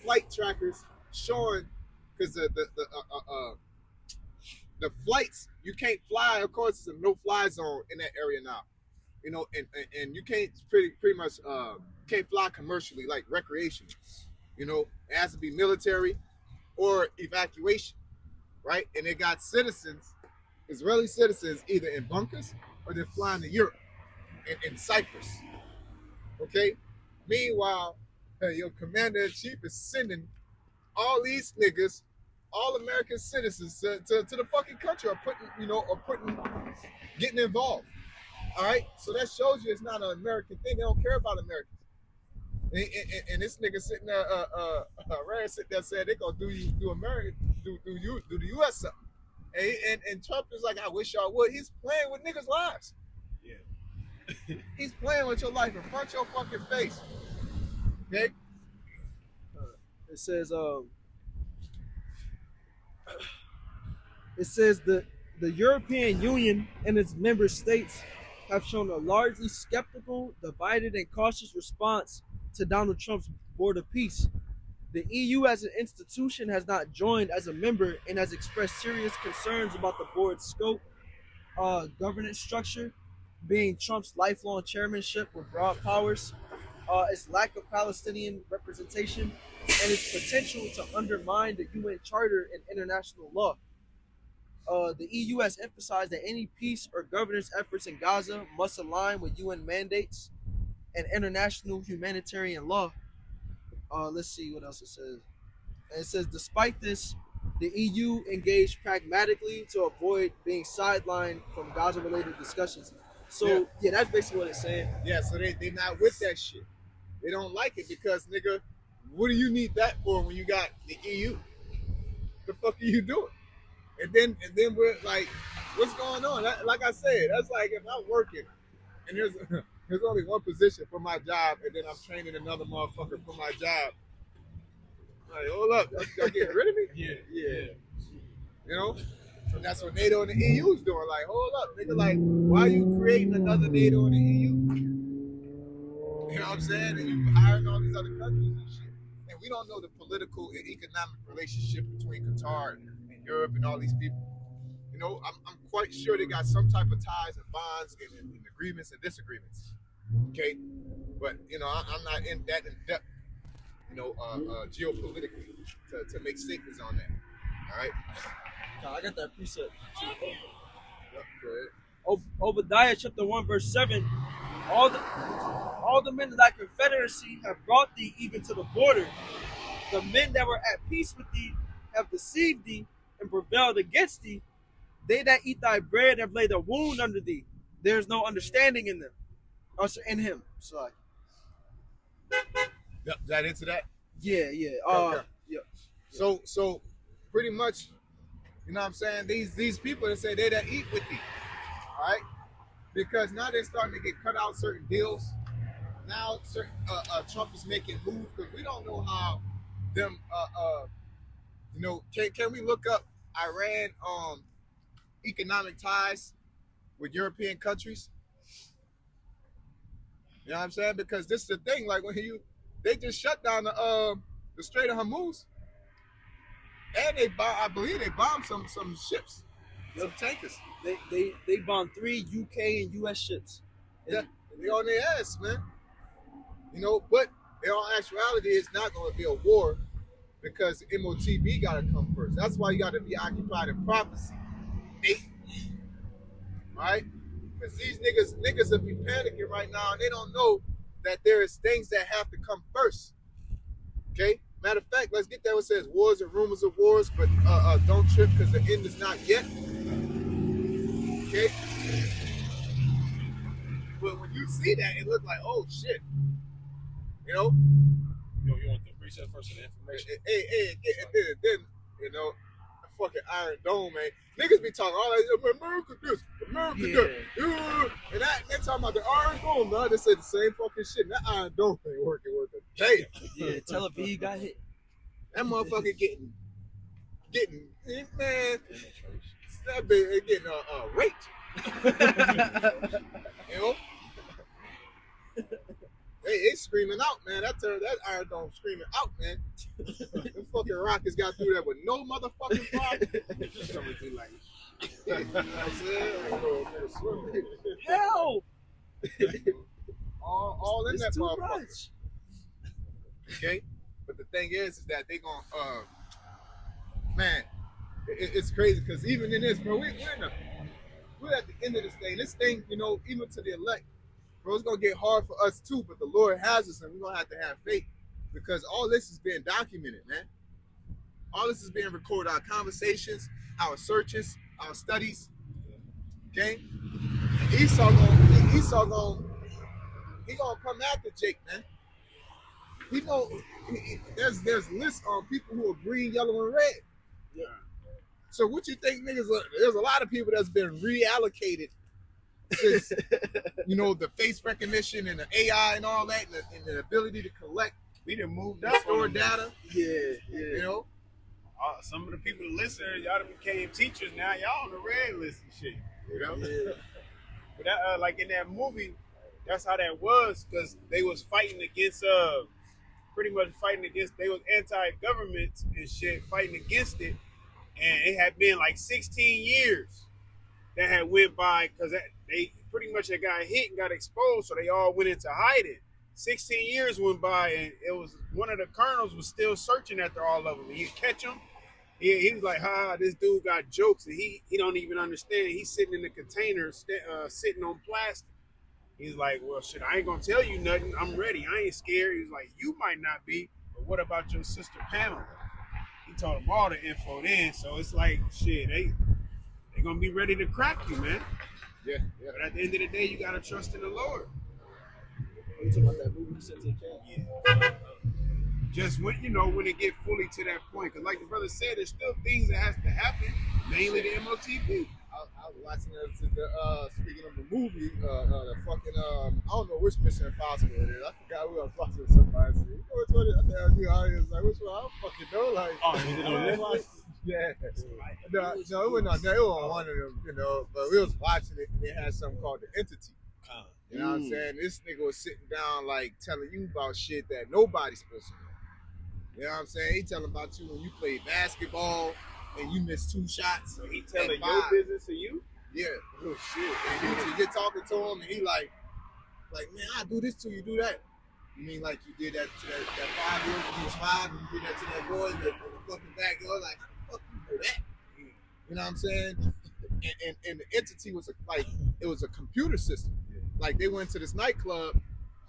flight trackers showing because the flights, you can't fly. Of course, it's a no-fly zone in that area now. And you can't pretty much can't fly commercially, like recreation. It has to be military or evacuation, right? And they got citizens, Israeli citizens, either in bunkers or they're flying to Europe and in Cyprus. Okay. Meanwhile, your commander-in-chief is sending all these niggas, all American citizens to the fucking country or getting involved. All right, so that shows you it's not an American thing. They don't care about Americans. And this nigga sitting there, Rand sitting there saying they gonna do the U.S. something. And Trump is like, I wish y'all would. He's playing with niggas' lives. Yeah. He's playing with your life in front of your fucking face. Okay. It says the European Union and its member states have shown a largely skeptical, divided, and cautious response to Donald Trump's Board of Peace. The EU as an institution has not joined as a member and has expressed serious concerns about the board's scope, governance structure, being Trump's lifelong chairmanship with broad powers, its lack of Palestinian representation, and its potential to undermine the UN Charter and international law. The EU has emphasized that any peace or governance efforts in Gaza must align with UN mandates and international humanitarian law. Let's see what else it says. And it says, despite this, the EU engaged pragmatically to avoid being sidelined from Gaza-related discussions. So, yeah, that's basically what it's saying. Yeah, so they not with that shit. They don't like it because, nigga, what do you need that for when you got the EU? The fuck are you doing? And then we're like, what's going on? Like I said, that's like if I'm working and there's only one position for my job, and then I'm training another motherfucker for my job. Like, hold up, y'all getting rid of me? Yeah. You know? And that's what NATO and the EU is doing. Like, hold up, nigga, like, why are you creating another NATO and the EU? You know what I'm saying? And you hiring all these other countries and shit. And we don't know the political and economic relationship between Qatar and Europe and all these people. You know, I'm quite sure they got some type of ties and bonds and agreements and disagreements. Okay? But, you know, I'm not in that in depth, you know, geopolitically to make statements on that. All right? I got that precept. Yep, go ahead. Obadiah chapter 1 verse 7. All the men of thy confederacy have brought thee even to the border. The men that were at peace with thee have deceived thee and prevailed against thee. They that eat thy bread have laid a wound under thee. There is no understanding in them. In him. Sorry. Yep, is that into that? Yeah. Okay. Yeah. So pretty much, you know what I'm saying? These people that say they that eat with thee, all right? Because now they're starting to get cut out certain deals. Now certain Trump is making moves because we don't know how them you know, can we look up Iran economic ties with European countries? You know what I'm saying? Because this is the thing, like when they just shut down the Strait of Hormuz, and I believe they bombed some ships, some tankers. They bombed 3 UK and US ships. Yeah, they on their ass, man. You know, but in all actuality, it's not going to be a war because MOTB got to come first. That's why you got to be occupied in prophecy. Right? Because these niggas will be panicking right now, and they don't know that there is things that have to come first. Okay? Matter of fact, let's get that. What says wars and rumors of wars, but don't trip because the end is not yet. Okay? But when you see that, it looks like, oh shit. You know? You want the research first and the information? Then, you know, fucking Iron Dome, man. Niggas be talking all that, America this, America that. And they're talking about the Iron Dome, man. They said the same fucking shit. That Iron Dome ain't working worth a damn. Yeah, Tel Aviv got hit. That motherfucker getting, man, that bitch getting raped. You know? They screaming out, man. That Iron Dome screaming out, man. Them fucking rockets got through that with no motherfucking problem. Coming through like, you know what I'm saying? Hell! all in It's that too motherfucker. much. Okay? But the thing is that they gonna, man, it's crazy because even in this, bro, we're at the end of this thing. This thing, you know, even to the elect, bro, it's gonna get hard for us too, but the Lord has us and we're gonna have to have faith because all this is being documented, man. All this is being recorded, our conversations, our searches, our studies. Okay? Esau gonna come after Jake, man. He know there's lists on people who are green, yellow, and red. Yeah. So what you think, niggas? There's a lot of people that's been reallocated since, you know, the face recognition and the AI and all that, and the ability to collect. We done moved and up store on them. data. Yeah. You know. Some of the people that listen, y'all done became teachers now. Y'all on the red list and shit. You know. Yeah. But that, like in that movie, that's how that was because they was fighting against pretty much fighting against. They was anti-government and shit, fighting against it, and it had been like 16 years that had went by because they pretty much had got hit and got exposed, so they all went into hiding. 16 years went by, and it was one of the colonels was still searching after all of them. He'd catch them. He was like, this dude got jokes, and he don't even understand. He's sitting in the container, sitting on plastic. He's like, well, shit, I ain't gonna tell you nothing. I'm ready. I ain't scared. He's like, you might not be, but what about your sister Pamela? He told them all the info then, so it's like shit. They gonna be ready to crack you, man. Yeah. But at the end of the day, you gotta trust in the Lord. You talking about that movie you sent to the chat? Yeah. Just when when it get fully to that point, because like the brother said, there's still things that has to happen, mainly the MOTP. I was watching speaking of the movie, the fucking I don't know which Mission Impossible it is. I forgot who I was watching with somebody. Said, you know which one? The audience like, which one? I don't fucking know. Like, Is it on Netflix? Yeah. No, it wasn't on there. It was on one of them, But we was watching it, and they had something called the Entity. You know what I'm saying? This nigga was sitting down, like, telling you about shit that nobody's supposed to know. You know what I'm saying? He telling about you when you play basketball and you miss 2 shots. So he telling your business to you? Yeah. Oh shit. And you get talking to him, and he like, man, I do this to you, do that. You mean like you did that to that 5-year-old when he was 5, and you did that to that boy in the fucking backyard? Like, how the fuck you do that? You know what I'm saying? And the Entity was it was a computer system. Like they went to this nightclub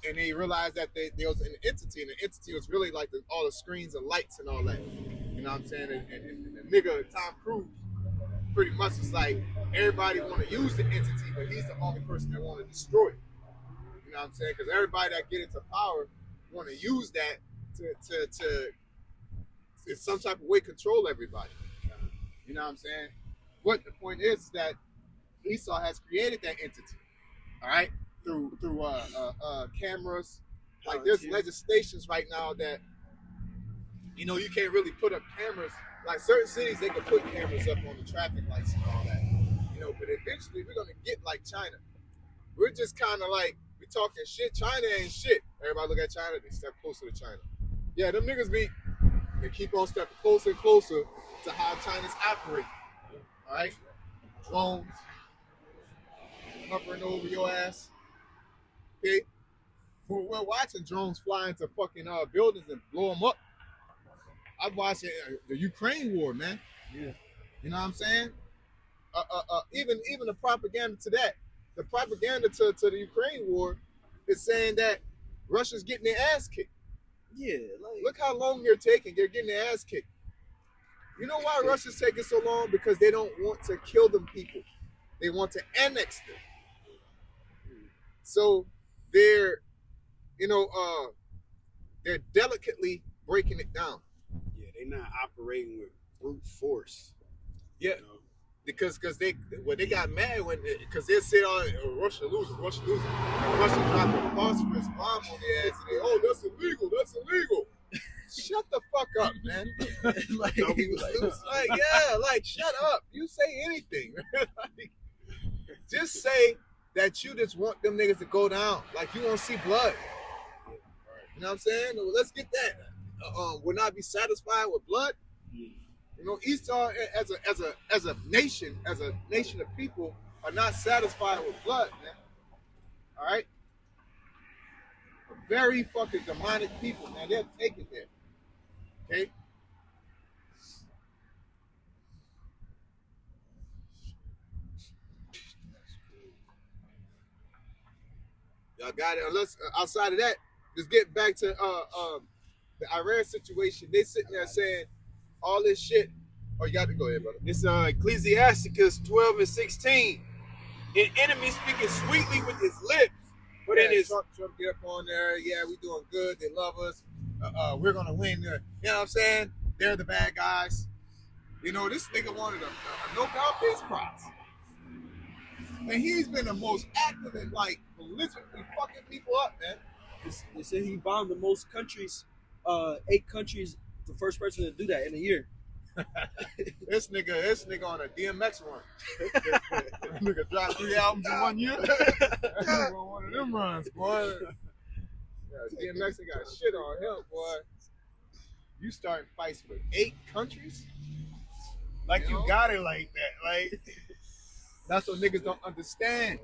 and they realized that there was an entity, and the entity was really like all the screens and lights and all that. You know what I'm saying? And the nigga Tom Cruise pretty much is like everybody want to use the entity, but he's the only person that want to destroy it. You know what I'm saying? Because everybody that get into power want to use that to in some type of way control everybody. You know what I'm saying? What the point is that Esau has created that entity. All right, through cameras. Like there's legislations right now that you can't really put up cameras. Like certain cities, they can put cameras up on the traffic lights and all that. But eventually we're gonna get like China. We're just kind of like we talking shit. China ain't shit. Everybody look at China, they step closer to China. Yeah, them niggas they keep on stepping closer and closer to how China's operating. All right, drones hovering over your ass. Okay, we're watching drones fly into fucking buildings and blow them up. I'm watching the Ukraine war, man. Yeah. You know what I'm saying? Even the propaganda to that, the propaganda to the Ukraine war is saying that Russia's getting their ass kicked. Yeah, like Look how long they're taking. They're getting their ass kicked. You know why Russia's taking so long? Because they don't want to kill them people. They want to annex them. So they're delicately breaking it down. Yeah, they're not operating with brute force. Yeah, because they got mad because they said, "Oh, Russia losing," and Russia dropped a phosphorus bomb on their ass, and that's illegal. Shut the fuck up, man. Shut up. You say anything. Just say that you just want them niggas to go down. Like you want to see blood. You know what I'm saying? Well, let's get that. Will not be satisfied with blood. Esau as a nation of people are not satisfied with blood, man. All right? A very fucking demonic people, man. They'll take it there. Okay? Y'all got it. Unless outside of that, let's get back to the Iran situation. They sitting there saying all this shit. Oh, you got to go ahead, brother. It's Ecclesiasticus 12:16. An enemy speaking sweetly with his lips, but in his Trump get up on there. Yeah, we doing good. They love us. We're gonna win. You know what I'm saying? They're the bad guys. This nigga wanted a Nobel Peace Prize, and he's been the most active and like belligerently fucking people up, man. they said he bombed the most countries, 8 countries, the first person to do that in a year. This nigga on a DMX run. Nigga dropped 3 albums in 1 year. That's one of them runs, boy. Yeah, DMX ain't got shit on him, boy. You starting fights with 8 countries? like you got it like that. Like that's what niggas don't understand.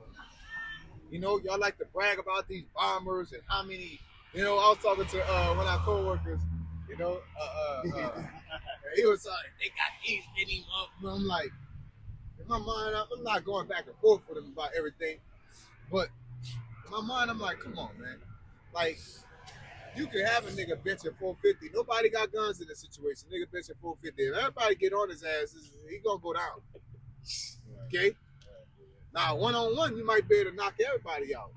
Y'all like to brag about these bombers and how many. I was talking to one of our coworkers. He was like, they got these many up. I'm like, in my mind, I'm not going back and forth with him about everything. But in my mind, I'm like, come on, man. Like, you can have a nigga bench at 450. Nobody got guns in this situation. Nigga bench at 450. If everybody get on his ass, he gonna go down. Okay? Now, one-on-one, you might be able to knock everybody out.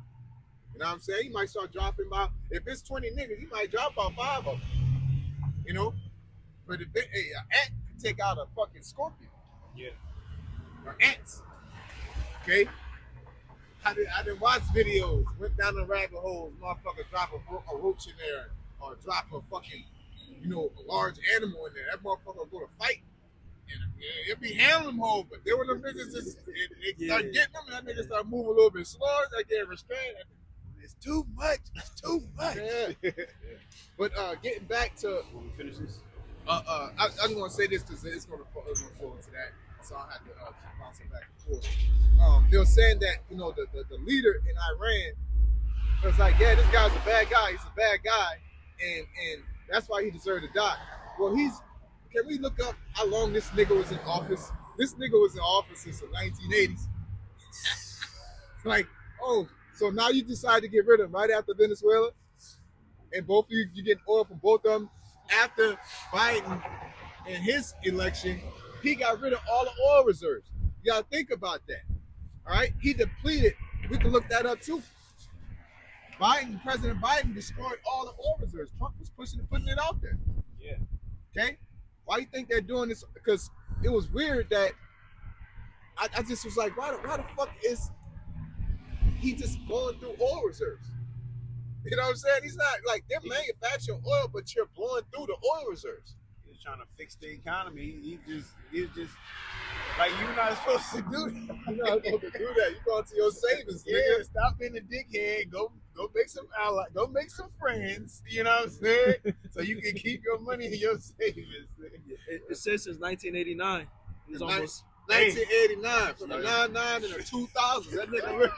You know what I'm saying? You might start dropping about, if it's 20 niggas, you might drop about 5 of them. You know? But if an ant can take out a fucking scorpion. Yeah. Or ants. Okay? I didn't watch videos, went down the rabbit holes, motherfucker drop a roach in there, or drop a fucking, a large animal in there. That motherfucker will go to fight. And it'd be handling them whole, but there were them niggas just, it start getting them, and that nigga start moving a little bit slower, they get restrained. It's too much. It's too much. Yeah. But getting back to, When we finish this, I just want to say this because it's going to fall into that, so I have to keep bouncing back and forth. They were saying that the leader in Iran was like, yeah, this guy's a bad guy. He's a bad guy, and that's why he deserved to die. Well, can we look up how long this nigga was in office? This nigga was in office since the 1980s. Like, oh, so now you decide to get rid of him right after Venezuela, and both of you get oil from both of them. After Biden and his election, he got rid of all the oil reserves. You gotta think about that. All right, he depleted. We can look that up too. President Biden destroyed all the oil reserves. Trump was putting it out there. yeah. Okay, why do you think they're doing this? Because it was weird that I just was like, why the fuck is he just going through oil reserves? You know what I'm saying? He's not like they're manufacturing oil, but you're blowing through the oil reserves. He's trying to fix the economy. He's just like, you're not supposed to do that. You're not supposed to do that. You go into your savings, Yeah, nigga. stop being a dickhead. Go make some allies. Go make some friends. You know what I'm saying? So you can keep your money in your savings. It says since 1989. It's almost 1989, from the 99 and the 2000s. That nigga,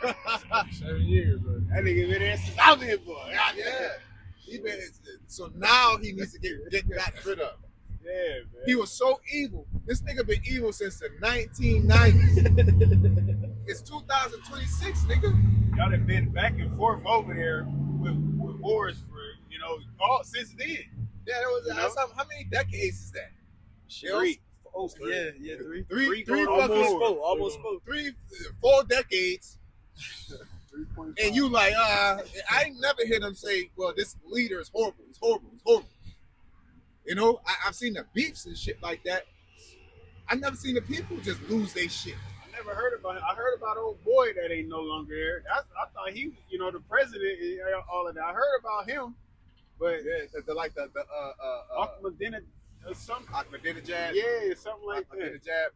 7 years, bro. That nigga been there since I've been born. yeah. So now he needs to get got rid of. Yeah, man. He was so evil. This nigga been evil since the 1990s. It's 2026, nigga. Y'all have been back and forth over there with wars for, all since then. Yeah, how many decades is that? Three. yeah, Three almost four. 4 decades. 3.5. And you like, I ain't never hear them say, well, this leader is horrible. He's horrible. He's horrible. I've seen the beefs and shit like that. I've never seen the people just lose their shit. I never heard about him. I heard about old boy that ain't no longer there. I thought he, the president, all of that. I heard about him, but Ahmadinejad or something. Ahmadinejad. Yeah, something like that. Ahmadinejad.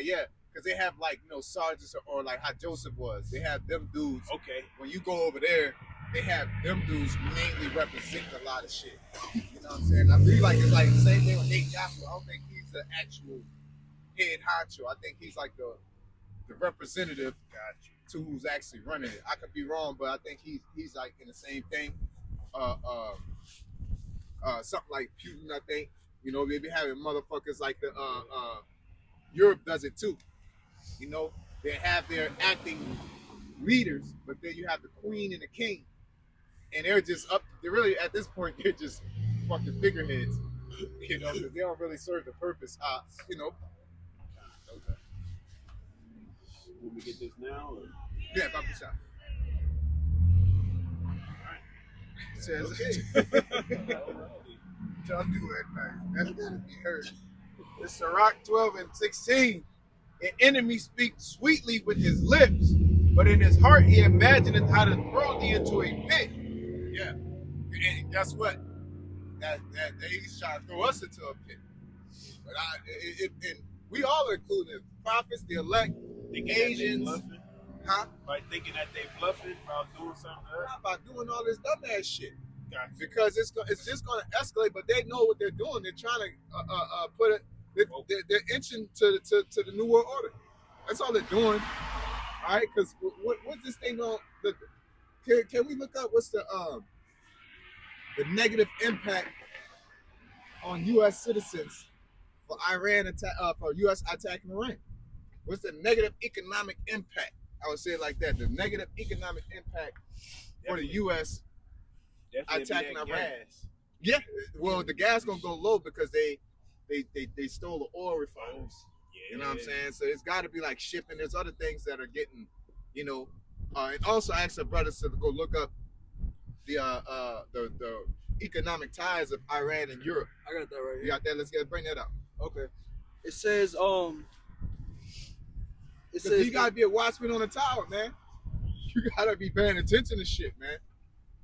Yeah. Because they have sergeants or like how Joseph was. They have them dudes. Okay. When you go over there, they have them dudes mainly represent a lot of shit. You know what I'm saying? I feel like it's like the same thing with Nate Joshua. I don't think he's the actual head honcho. I think he's like the representative to who's actually running it. I could be wrong, but I think he's like in the same thing. Something like Putin, I think. They be having motherfuckers like the Europe does it too. They have their acting leaders, but then you have the queen and the king, and they're really at this point they're just fucking figureheads, because they don't really serve the purpose. Okay. Will we get this now? Or? Yeah, about the shot. Says, Okay. don't do it, man. That's gotta be heard. It's Sirach 12 and 16. An enemy speaks sweetly with his lips, but in his heart he imagineth how to throw thee into a pit. Yeah, and guess what? That he's trying to throw us into a pit. But and we all are included. Prophets, the elect, the Asians, huh? By thinking that they bluffing about doing something. Not about doing all this dumbass shit. Gotcha. Because it's just going to escalate. But they know what they're doing. They're trying to put it. They're inching to the New World Order. That's all they're doing. All right, because what's this thing on? Can we look up what's the negative impact on U.S. citizens for Iran for U.S. attacking Iran? What's the negative economic impact? I would say it like that. The negative economic impact for the U.S. Definitely attacking be that Iran. gas. Yeah, well, the gas gonna go low because they stole the oil refineries. Yeah. You know what I'm saying? So it's got to be like shipping. There's other things that are getting, and also I asked the brothers to go look up the economic ties of Iran and Europe. I got that right here. You got that? Let's bring that up. Okay. It says You gotta be a watchman on the tower, man. You gotta be paying attention to shit, man.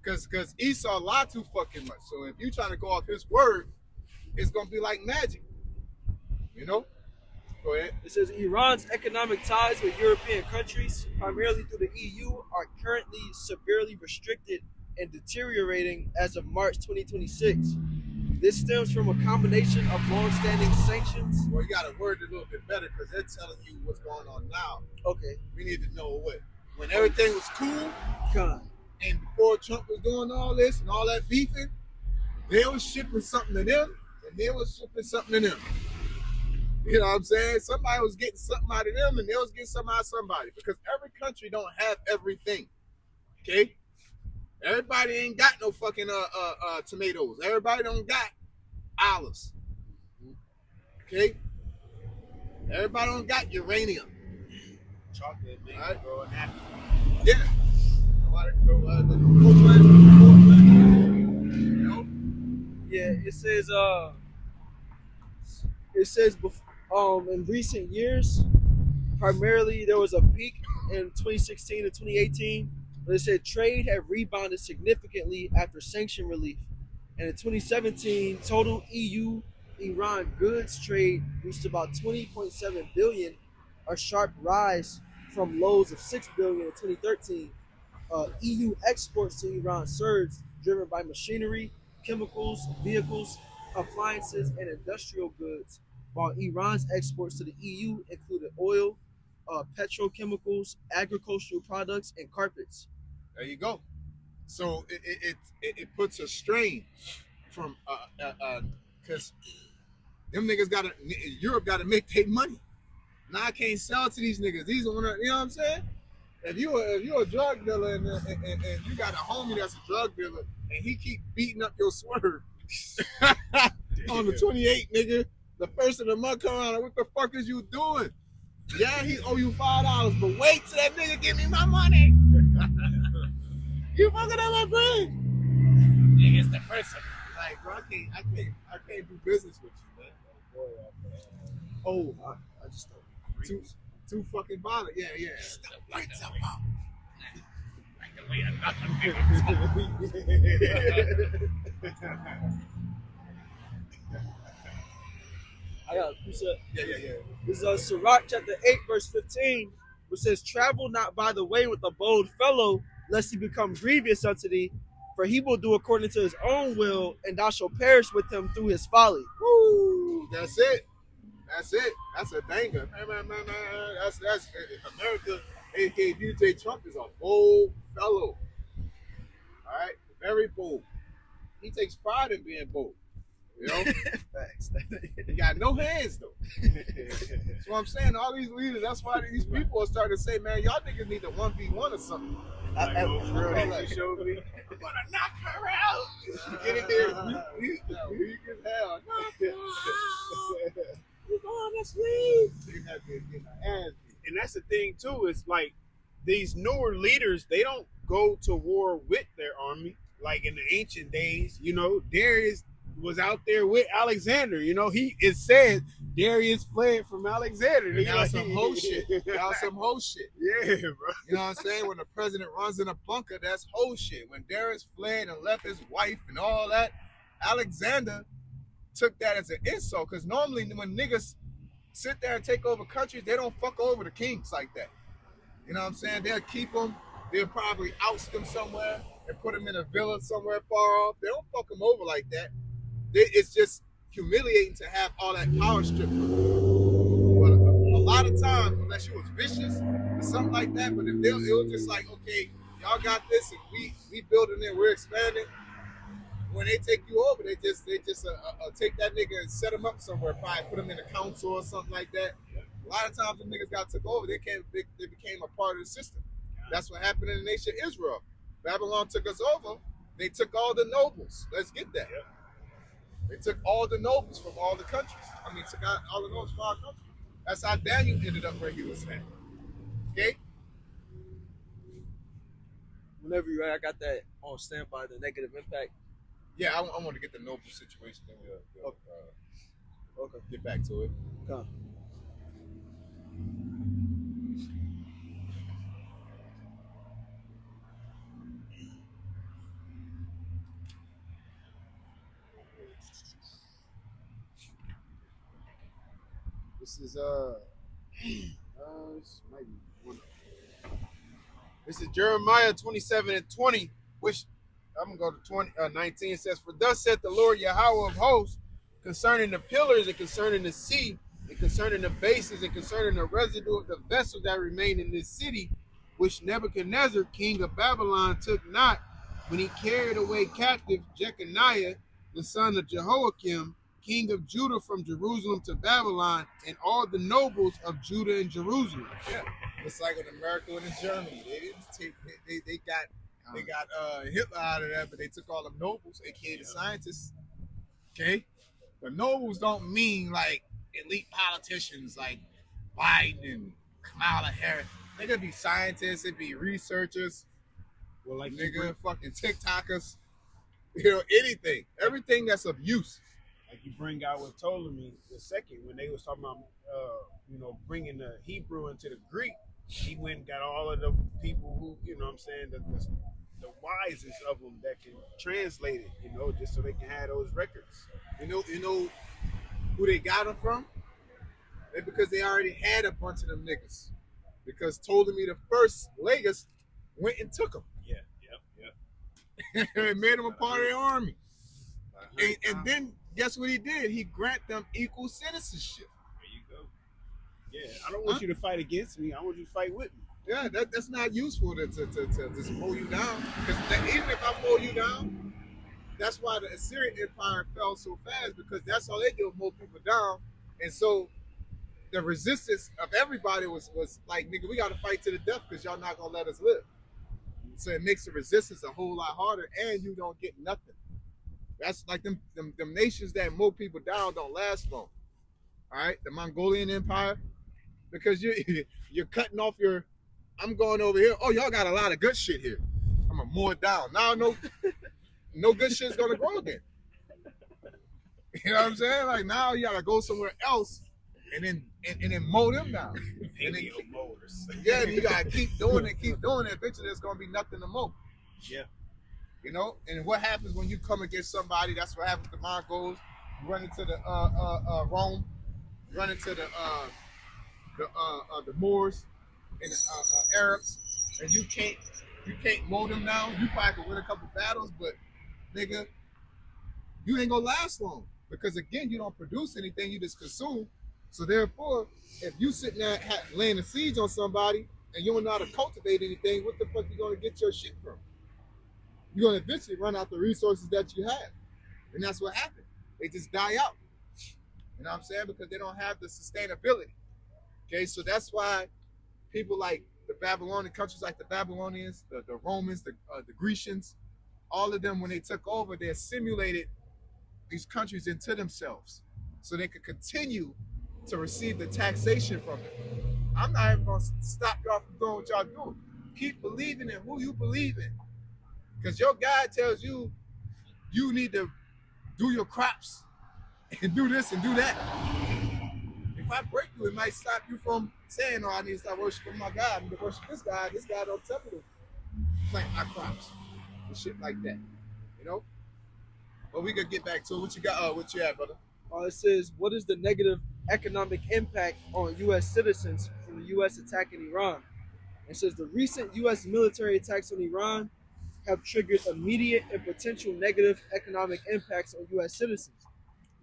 Cause Esau lied too fucking much. So if you trying to go off his word, it's gonna be like magic. You know? Go ahead. It says Iran's economic ties with European countries, primarily through the EU, are currently severely restricted and deteriorating as of March 2026. This stems from a combination of long-standing sanctions. Well, you gotta word it a little bit better because they're telling you what's going on now. Okay. We need to know when everything was cool, God. and before Trump was doing all this and all that beefing, they was shipping something to them, and they was shipping something to them. You know what I'm saying? Somebody was getting something out of them, and they was getting something out of somebody. Because every country don't have everything. Okay? Everybody ain't got no fucking tomatoes. Everybody don't got olives. Okay? Everybody don't got uranium. Chocolate, man, Right. growing Africa. Yeah. Nobody can grow you know? Yeah, it says in recent years, primarily there was a peak in 2016 and 2018, but it said trade had rebounded significantly after sanction relief. And in 2017, total EU-Iran goods trade reached about 20.7 billion, a sharp rise from lows of 6 billion in 2013. EU exports to Iran surged, driven by machinery, chemicals, vehicles, appliances, and industrial goods, while Iran's exports to the EU included oil, petrochemicals, agricultural products, and carpets. There you go. So it puts a strain from because them niggas Europe gotta make their money. Now I can't sell to these niggas. These are you know what I'm saying? If you a drug dealer and you got a homie that's a drug dealer and he keep beating up your swerve on the 28, nigga, the first of the month come around, what the fuck is you doing? Yeah, he owe you $5, but wait till that nigga give me my money. You fucking up my brain. Nigga's the person. Like, bro, I can't do business with you, man. Oh, I just thought two fucking bottles. Yeah. Like the way I got a precept. Yeah. This is Sirach chapter 8, verse 15, which says, "Travel not by the way with a bold fellow, lest he become grievous unto thee, for he will do according to his own will, and thou shalt perish with him through his folly." Woo! That's it. That's a banger. Man. That's America. A.K.A. DJ Trump is a bold fellow. All right, very bold. He takes pride in being bold. You know, Facts. he got no hands though. That's what I'm saying. All these leaders. That's why these people are starting to say, man, y'all niggas need to 1v1 or something. I'm gonna knock her out. Get in there. Weak as hell. We're going to sleep. And that's the thing too. It's like these newer leaders, they don't go to war with their army like in the ancient days. You know, Darius was out there with Alexander. You know, it said Darius fled from Alexander. That was some whole shit. Yeah, bro. You know what I'm saying? When the president runs in a bunker, that's whole shit. When Darius fled and left his wife and all that, Alexander took that as an insult. Because normally when niggas sit there and take over countries, they don't fuck over the kings like that. You know what I'm saying? They'll keep them. They'll probably oust them somewhere and put them in a villa somewhere far off. They don't fuck them over like that. It's just humiliating to have all that power stripped from you. But a lot of times, unless you was vicious or something like that, but if it was just like, okay, y'all got this and we building it, we're expanding. When they take you over, they just take that nigga and set him up somewhere, probably put him in a council or something like that. A lot of times when niggas got took over, they became a part of the system. That's what happened in the nation of Israel. Babylon took us over, They took all the nobles. Let's get that. Yep. They took all the nobles from all the countries. I mean, took out all the nobles from our country. That's how Daniel ended up where he was at. Okay? Whenever you're I got that on standby, the negative impact. Yeah, I want to get the noble situation. Then we'll Okay. get back to it. Come. This is this might be one. This is Jeremiah 27:20, which I'm gonna go to 19. It says, "For thus saith the Lord Yahweh of hosts, concerning the pillars and concerning the sea, and concerning the bases and concerning the residue of the vessels that remain in this city, which Nebuchadnezzar, king of Babylon, took not when he carried away captive Jeconiah, the son of Jehoiakim, king of Judah, from Jerusalem to Babylon, and all the nobles of Judah and Jerusalem." Yeah, it's like in America and in Germany. They didn't take. They got Hitler out of there, but they took all the nobles, aka the scientists. Okay, but nobles don't mean like elite politicians like Biden and Kamala Harris. They could be scientists. It'd be researchers. Well, like Nigga, fucking TikTokers. You know, anything, everything that's of use. like you bring out with Ptolemy the second when they was talking about bringing the Hebrew into the Greek. He went and got all of the people who, you know what I'm saying, the wisest of them that can translate it, just so they can have those records. You know who they got them from? It's because they already had a bunch of them niggas. Because Ptolemy the first Lagus went and took them. Yeah, yep. And made them a part of their army. And then guess what he did? He granted them equal citizenship. There you go. Yeah, I don't want you to fight against me. I want you to fight with me. Yeah, that's not useful to just mow you down. Because even if I mow you down, that's why the Assyrian Empire fell so fast, because that's all they do, mow people down. And so the resistance of everybody was like, nigga, we got to fight to the death because y'all not going to let us live. So it makes the resistance a whole lot harder, and you don't get nothing. That's like them nations that mow people down don't last long. All right, the Mongolian Empire, because you're cutting off your. I'm going over here. Oh, y'all got a lot of good shit here. I'm gonna mow it down. Now no good shit's gonna grow again. You know what I'm saying? Like now you gotta go somewhere else and then mow them down. And then, mowers. yeah, you gotta keep doing it. Eventually, there's gonna be nothing to mow. Yeah. You know, and what happens when you come against somebody? That's what happens to Mongols. You run into the Rome, you run into the Moors and the Arabs, and you can't mow them down. You probably can win a couple battles, but nigga, you ain't gonna last long because again, you don't produce anything. You just consume. So therefore, if you sitting there laying a siege on somebody and you don't know how to cultivate anything, what the fuck you gonna get your shit from? You're gonna eventually run out the resources that you have. And that's what happened. They just die out. You know what I'm saying? Because they don't have the sustainability. Okay, so that's why people like the Babylonian countries, like the Babylonians, the Romans, the Grecians, all of them, when they took over, they assimilated these countries into themselves so they could continue to receive the taxation from it. I'm not even gonna stop y'all from doing what y'all do. Keep believing in who you believe in. Because your guy tells you you need to do your crops and do this and do that. If I break you, it might stop you from saying, "Oh, I need to start worshiping my God. I need to worship this guy. This guy don't tell me to plant my crops." And shit like that. You know? But we could get back to it. What you got? What you at, brother? It says, what is the negative economic impact on U.S. citizens from the U.S. attacking Iran? It says the recent U.S. military attacks on Iran have triggered immediate and potential negative economic impacts on U.S. citizens.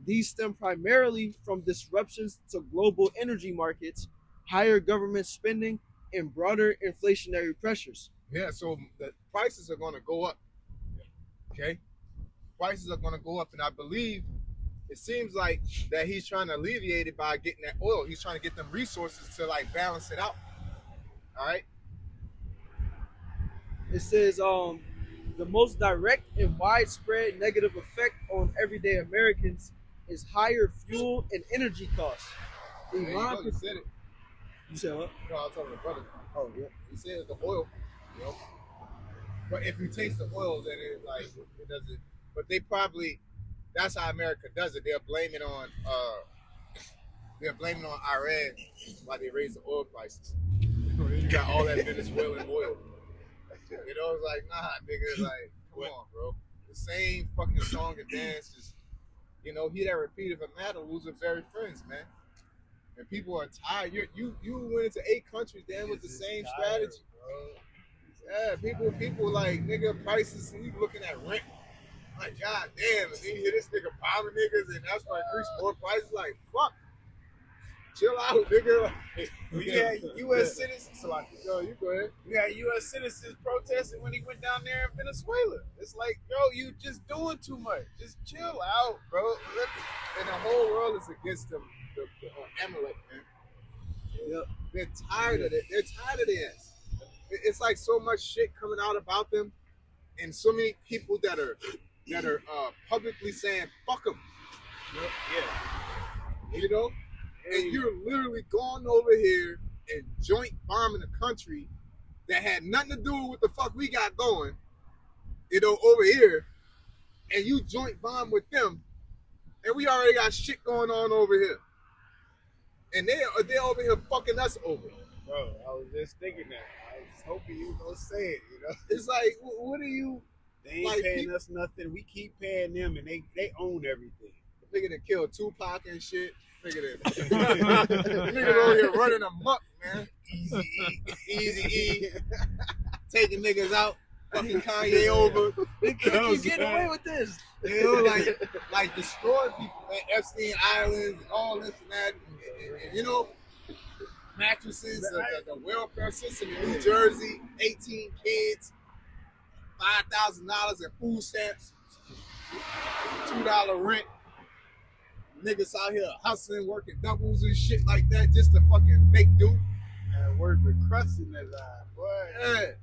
These stem primarily from disruptions to global energy markets, higher government spending, and broader inflationary pressures. Yeah, so the prices are going to go up. Okay? Prices are going to go up, and I believe it seems like that he's trying to alleviate it by getting that oil. He's trying to get them resources to like balance it out. All right? It says The most direct and widespread negative effect on everyday Americans is higher fuel and energy costs. There you Iran, go, you said it. you said what? No, I was talking to the brother. Oh yeah. He said it's the oil, you know. But if you taste the oil, then it like it doesn't. But they probably, that's how America does it. They're blaming on Iran why they raise the oil prices. You got all that Venezuelan oil. You know, it's like, nah, nigga, it's like, come on, bro. The same fucking song and dance is, you know, he that repeateth a matter loseth very friends, man. And people are tired. You went into 8 countries, damn, with the same strategy. Yeah, people like, nigga, prices, and you looking at rent. Like, god damn, and then you hear this nigga bombing niggas, and that's why increase more prices. Like, fuck. Chill out, nigga. We had U.S. citizens. Yo, you go ahead. We had U.S. citizens protesting when he went down there in Venezuela. It's like, yo, you just doing too much. Just chill out, bro. And the whole world is against them, the Amalek, man. Yep. They're tired of it. They're tired of this. It's like so much shit coming out about them, and so many people that are publicly saying fuck them. Yeah. You know, and you're literally going over here and joint bombing a country that had nothing to do with what the fuck we got going. You know, over here, and you joint bomb with them, and we already got shit going on over here, and they're over here fucking us over. Bro, I was just thinking that. I was hoping you were gonna say it, you know? It's like, what are you? They ain't like, paying us nothing. We keep paying them, and they own everything. Nigga that killed Tupac and shit. Nigga that nigga over here running amok, man. Easy E, taking niggas out, fucking Kanye over. They keep getting away with this. You know, like destroying people at Epstein Islands and all this and that, and you know, mattresses, the welfare system in New Jersey, 18 kids, $5,000 in food stamps, $2 rent. Niggas out here hustling, working doubles and shit like that just to fucking make do. Man, work with crust in his eye, boy. Yeah.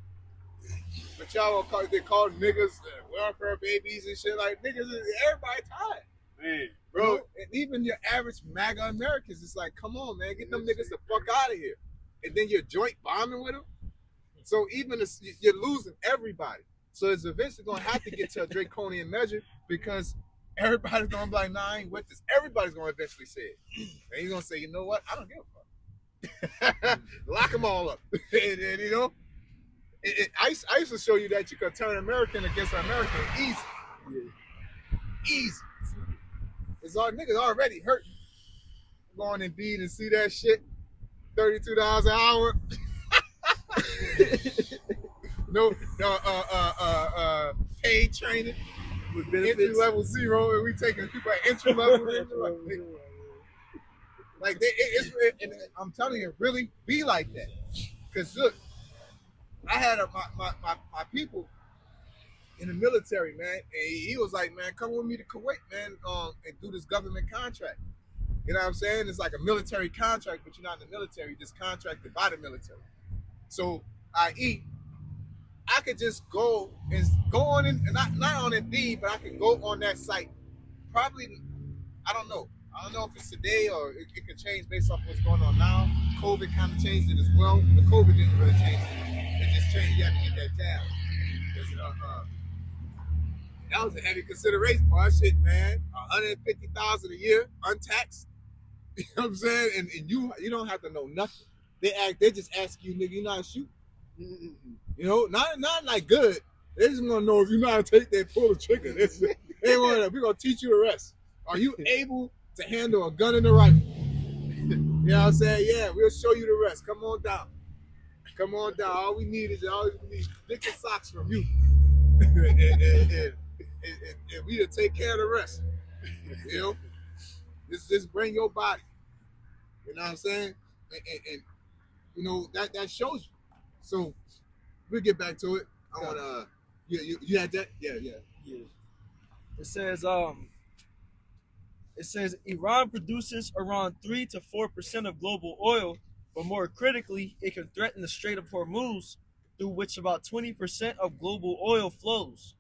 But y'all they call niggas welfare babies and shit. Like, niggas, everybody tired. Man, Bro, you know, and even your average MAGA Americans, it's like, come on, man, get them niggas the fuck out of here. And then you're joint bombing with them. So even you're losing everybody. So it's eventually going to have to get to a draconian measure because everybody's going to be like, nah, I ain't with this. Everybody's going to eventually say it. And you're going to say, you know what? I don't give a fuck. Lock them all up. and you know, I used to show you that you could turn American against American easy. Yeah. Easy. It's all niggas already hurting. Go on Indeed and see that shit. $32 an hour. no, paid training with benefits. Entry level 0, and we taking people at entry level. And I'm telling you, really be like that. Cause look, I had my people in the military, man, and he was like, man, come with me to Kuwait, man, and do this government contract. You know what I'm saying? It's like a military contract, but you're not in the military, you're just contracted by the military. So, i.e., I could just go on in, not on Indeed, but I could go on that site. Probably, I don't know if it's today or it could change based off what's going on now. COVID kind of changed it as well. The COVID didn't really change it. It just changed, you have to get that jab. That was a heavy consideration for our shit, man. $150,000 a year, untaxed. You know what I'm saying? And you don't have to know nothing. They just ask you, nigga, you know how to shoot? You know, not like good. They just want to know if you know how to take that, pull the trigger. We're gonna teach you the rest. Are you able to handle a gun and a rifle? You know what I'm saying? Yeah, we'll show you the rest. Come on down. Come on down. All we need dick and socks from you. and we'll take care of the rest. You know? Just bring your body. You know what I'm saying? And you know, that shows you. So we'll get back to it. I wanna you had that? Yeah. It says Iran produces around 3 to 4% of global oil, but more critically, it can threaten the Strait of Hormuz through which about 20% of global oil flows.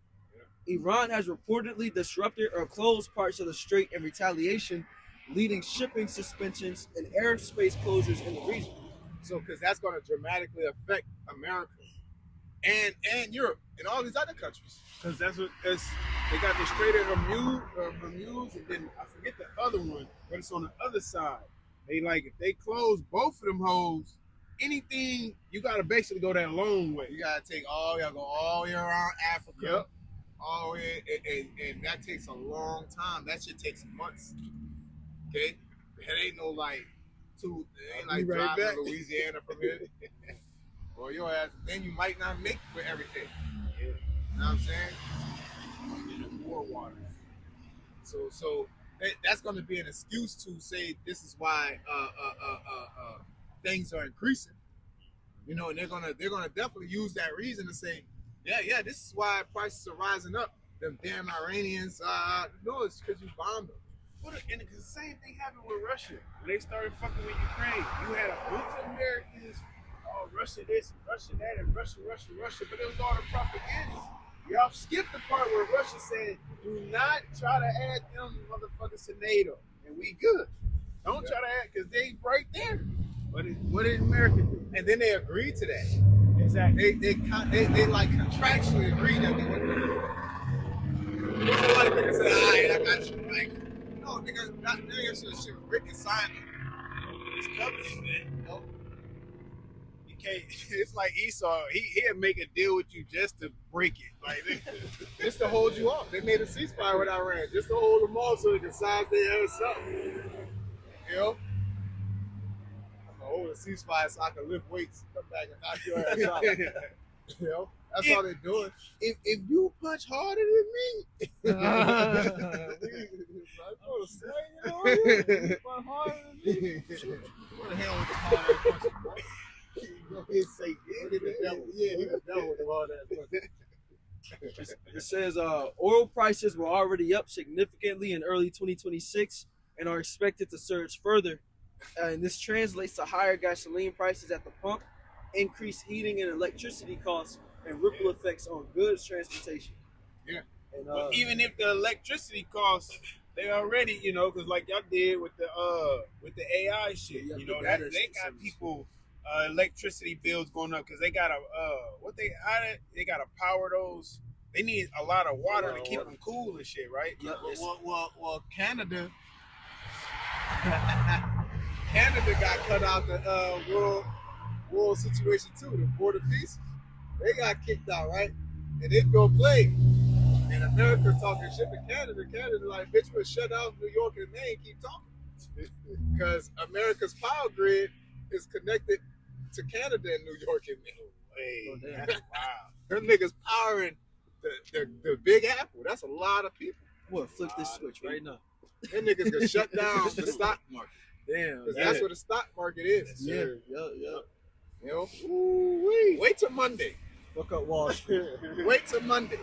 Iran has reportedly disrupted or closed parts of the strait in retaliation, leading shipping suspensions and airspace closures in the region. So, because that's going to dramatically affect America and Europe and all these other countries. Because they got the Strait of Hormuz, and then I forget the other one, but it's on the other side. They like if they close both of them holes, anything you got to basically go that long way. You got to go all the way around Africa. Yep. All the way, and that takes a long time. That shit takes months. Okay, it ain't no like it ain't like right driving back. to Louisiana from here. Or your ass, then you might not make for everything. Yeah. You know what I'm saying? In the war water. So that's going to be an excuse to say this is why things are increasing. You know, and they're gonna definitely use that reason to say, yeah, this is why prices are rising up. Them damn Iranians, no, it's because you bombed them. And the same thing happened with Russia. When they started fucking with Ukraine, you had a bunch of Americans, Russia this, Russia that, and Russia, but it was all the propaganda. Y'all skipped the part where Russia said, do not try to add them motherfuckers to NATO, and we good. Don't try to add, because they right there. What did America do? And then they agreed to that. Exactly. They like contractually agreed that they wouldn't do it. There's a lot of niggas say, all right, I got you. Like, no, niggas should Rick signed it. It's coming, man. No. You can't. It's like Esau. He'll make a deal with you just to break it. Like just to hold you off. They made a ceasefire with Iran just to hold them off so they can size their ass up. You know? I'm gonna hold a ceasefire so I can lift weights, come back and knock your ass out. You know? That's all they're doing. If you punch harder than me, what the hell with the hard ass punching, bro? Go ahead and say, he's the devil. Yeah, he's the devil with the hard ass punching. It says oil prices were already up significantly in early 2026 and are expected to surge further. And this translates to higher gasoline prices at the pump, increased heating and electricity costs, and ripple effects on goods transportation. Yeah. And, but even if the electricity costs, they already, because like y'all did with the AI shit, Yeah, they got people electricity bills going up because they gotta they gotta power those. They need a lot of water to keep them cool and shit, right? Yep. Well, Canada got cut out the world situation too. The border peace, they got kicked out, right? And they feel played. And America talking shit to Canada. Canada like, bitch, we'll shut down New York and Maine, keep talking. Because America's power grid is connected to Canada and New York and Maine. Hey, that's wow. Them niggas powering the Big Apple. That's a lot of people. What? Flip this switch right now. Them niggas can shut down the stock market. Damn. Because that's what the stock market is. Yeah. You know? Ooh-wee. Wait till Monday. Fuck up Wall Street. Wait till Monday.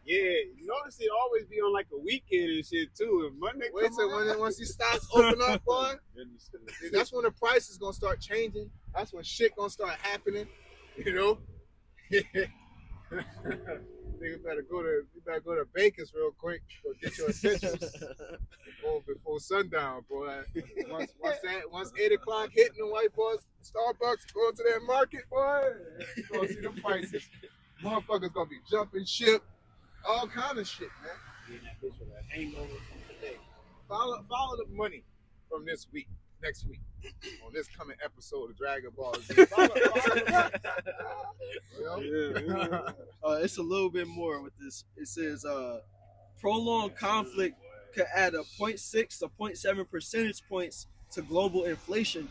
Yeah, you notice it always be on like a weekend and shit too. And Monday wait till once these stocks open up, boy. That's when the price is gonna start changing. That's when shit gonna start happening. You know. You better go to Baker's real quick. Go get your essentials before sundown, boy. Once 8 o'clock hitting the white boys, Starbucks going to that market, boy. You gonna see them prices. Motherfuckers gonna be jumping ship. All kind of shit, man. Yeah, that bitch with a hangover from today. Follow the money from this week, next week, on this coming episode of Dragon Ball Z. It's a little bit more with this. It says prolonged conflict could add a 0.6 to 0.7 percentage points to global inflation,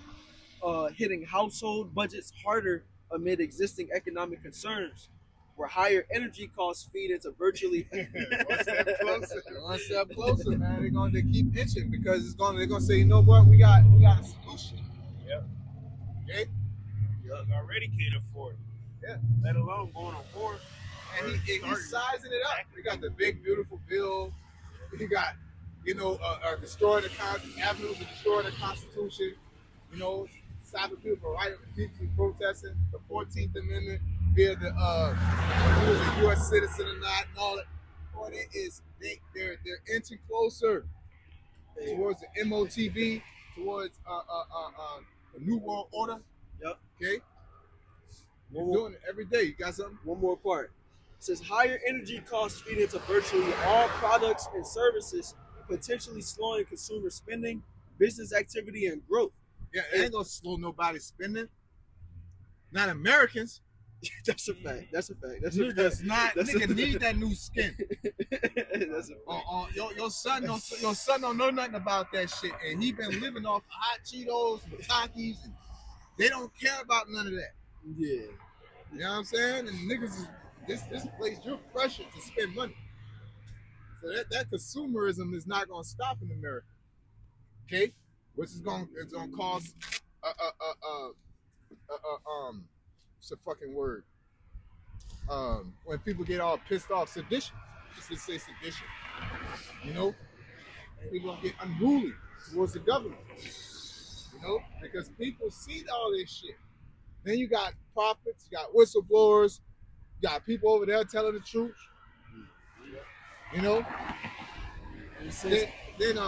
hitting household budgets harder amid existing economic concerns, where higher energy costs feed into virtually one step closer, man. They keep itching because they're gonna say, you know what, we got a solution. Yep. Okay? You already can't afford it. Yeah. Let alone going on war. And he's sizing it up. We got the big beautiful bill. We got, destroying the avenues of destroying the Constitution. Stopping people from protesting the 14th Amendment. via the who is a U.S. citizen or not, and all that. Boy, they're inching closer towards the MOTB, towards a new world order. Yep. Okay. You're doing it every day. You got something? One more part. It says higher energy costs feed into virtually all products and services, potentially slowing consumer spending, business activity, and growth. Yeah, it ain't gonna slow nobody spending. Not Americans. That's a fact. That's a fact. That's a fact. Niggas not. That's Nigga need that new skin. That's a fact. Your son don't know nothing about that shit, and he been living off hot Cheetos and Takis, and they don't care about none of that. Yeah. You know what I'm saying? And niggas is this place you're pressured to spend money. So that consumerism is not gonna stop in America. Okay? Which is gonna cause what's the fucking word? When people get all pissed off, sedition. Just say sedition. You know? People gonna get unruly towards the government. You know? Because people see all this shit. Then you got prophets, you got whistleblowers, you got people over there telling the truth. You know? Then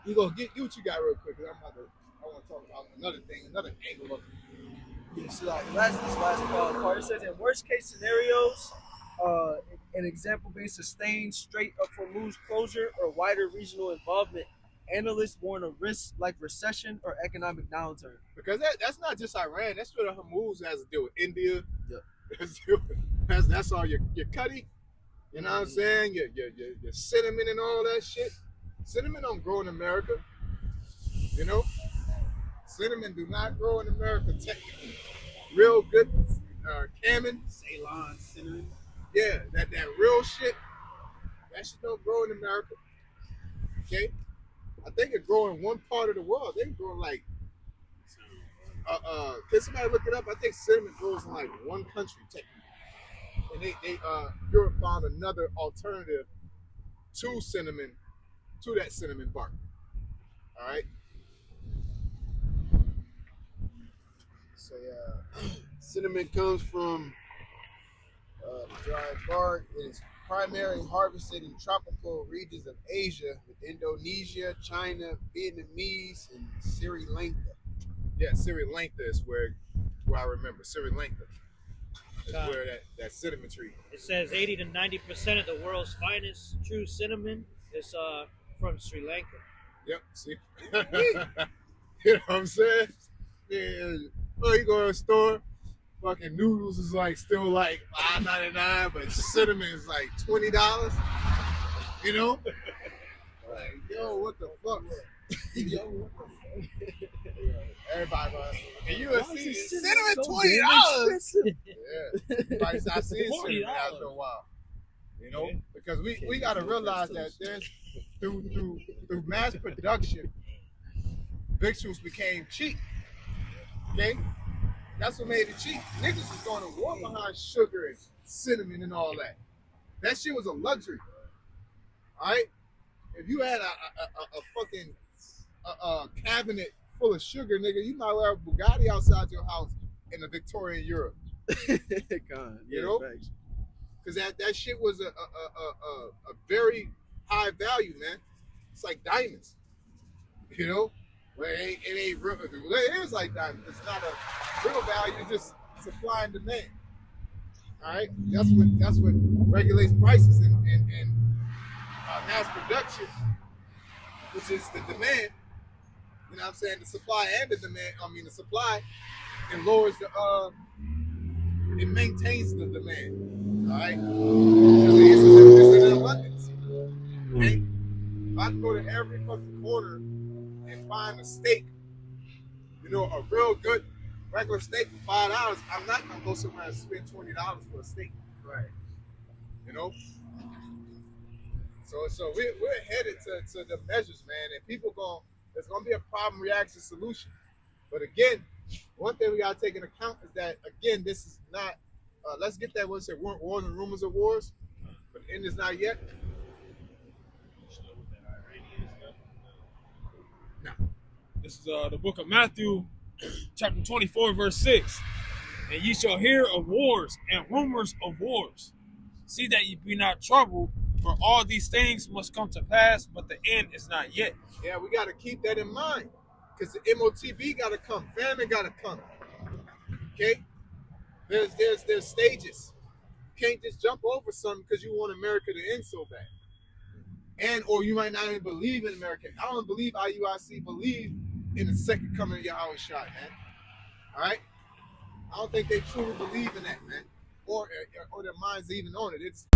you gonna get you what you got real quick, because I want to talk about another thing, another angle of it. Yeah, so like this last part, it says in worst case scenarios, an example-based sustained straight up Hormuz closure or wider regional involvement, analysts warn of risks like recession or economic downturn. Because that's not just Iran, that's what the Hormuz has to deal with. India, Yeah. that's all your cutty, you know what I'm saying? Your cinnamon and all that shit. Cinnamon don't grow in America, you know? Cinnamon do not grow in America technically. Real good Cameron, Ceylon cinnamon. yeah, that real shit, that shit don't grow in America. Okay? I think it grow in one part of the world. They grow like can somebody look it up? I think cinnamon grows in like one country technically. And Europe found another alternative to cinnamon, to that cinnamon bark. All right. So yeah, cinnamon comes from the dry bark. It is primarily harvested in tropical regions of Asia, with Indonesia, China, Vietnamese, and Sri Lanka. Yeah, Sri Lanka is where I remember. Sri Lanka is where that cinnamon tree. It says 80 to 90% of the world's finest true cinnamon is from Sri Lanka. Yep. See. You know what I'm saying? Yeah. Oh, you go to a store, fucking noodles is like still like $5.99, but cinnamon is like $20. You know? Like, yo, what the fuck? Yo, what the fuck? Everybody going, and you will see cinnamon $20. Yeah. Right, so I seen cinnamon after a while. You know? Because we gotta realize that there's through mass production, victuals became cheap. Okay? That's what made it cheap. Niggas was going to war behind sugar and cinnamon and all that. That shit was a luxury. Alright? If you had a fucking cabinet full of sugar, nigga, you might have a Bugatti outside your house in the Victorian Europe. You know? Because that shit was a very high value, man. It's like diamonds. You know? Well, it ain't real. It is like that. It's not a real value. It's just supply and demand. All right, that's what regulates prices in mass production, which is the demand. You know what I'm saying? The supply and the demand. I mean, the supply and lowers the it maintains the demand. All right, it's an abundance. Okay? If I go to every fucking corner and find a steak, you know, a real good regular steak for $5, I'm not gonna go somewhere and spend $20 for a steak. Right. You know? So we're headed to the measures, man, and there's gonna be a problem, reaction, solution. But again, one thing we gotta take into account is that again, this is not let's get that one said wars and rumors of wars, but the end is not yet. This is the book of Matthew, chapter 24, verse 6. And ye shall hear of wars and rumors of wars. See that ye be not troubled, for all these things must come to pass, but the end is not yet. Yeah, we got to keep that in mind, because the MOTB got to come, famine got to come. Okay, there's stages. You can't just jump over something because you want America to end so bad, and or you might not even believe in America. I don't believe IUIC believe in the second coming of Yahweh Shai, man. All right, I don't think they truly believe in that, man, or their minds even on it. It's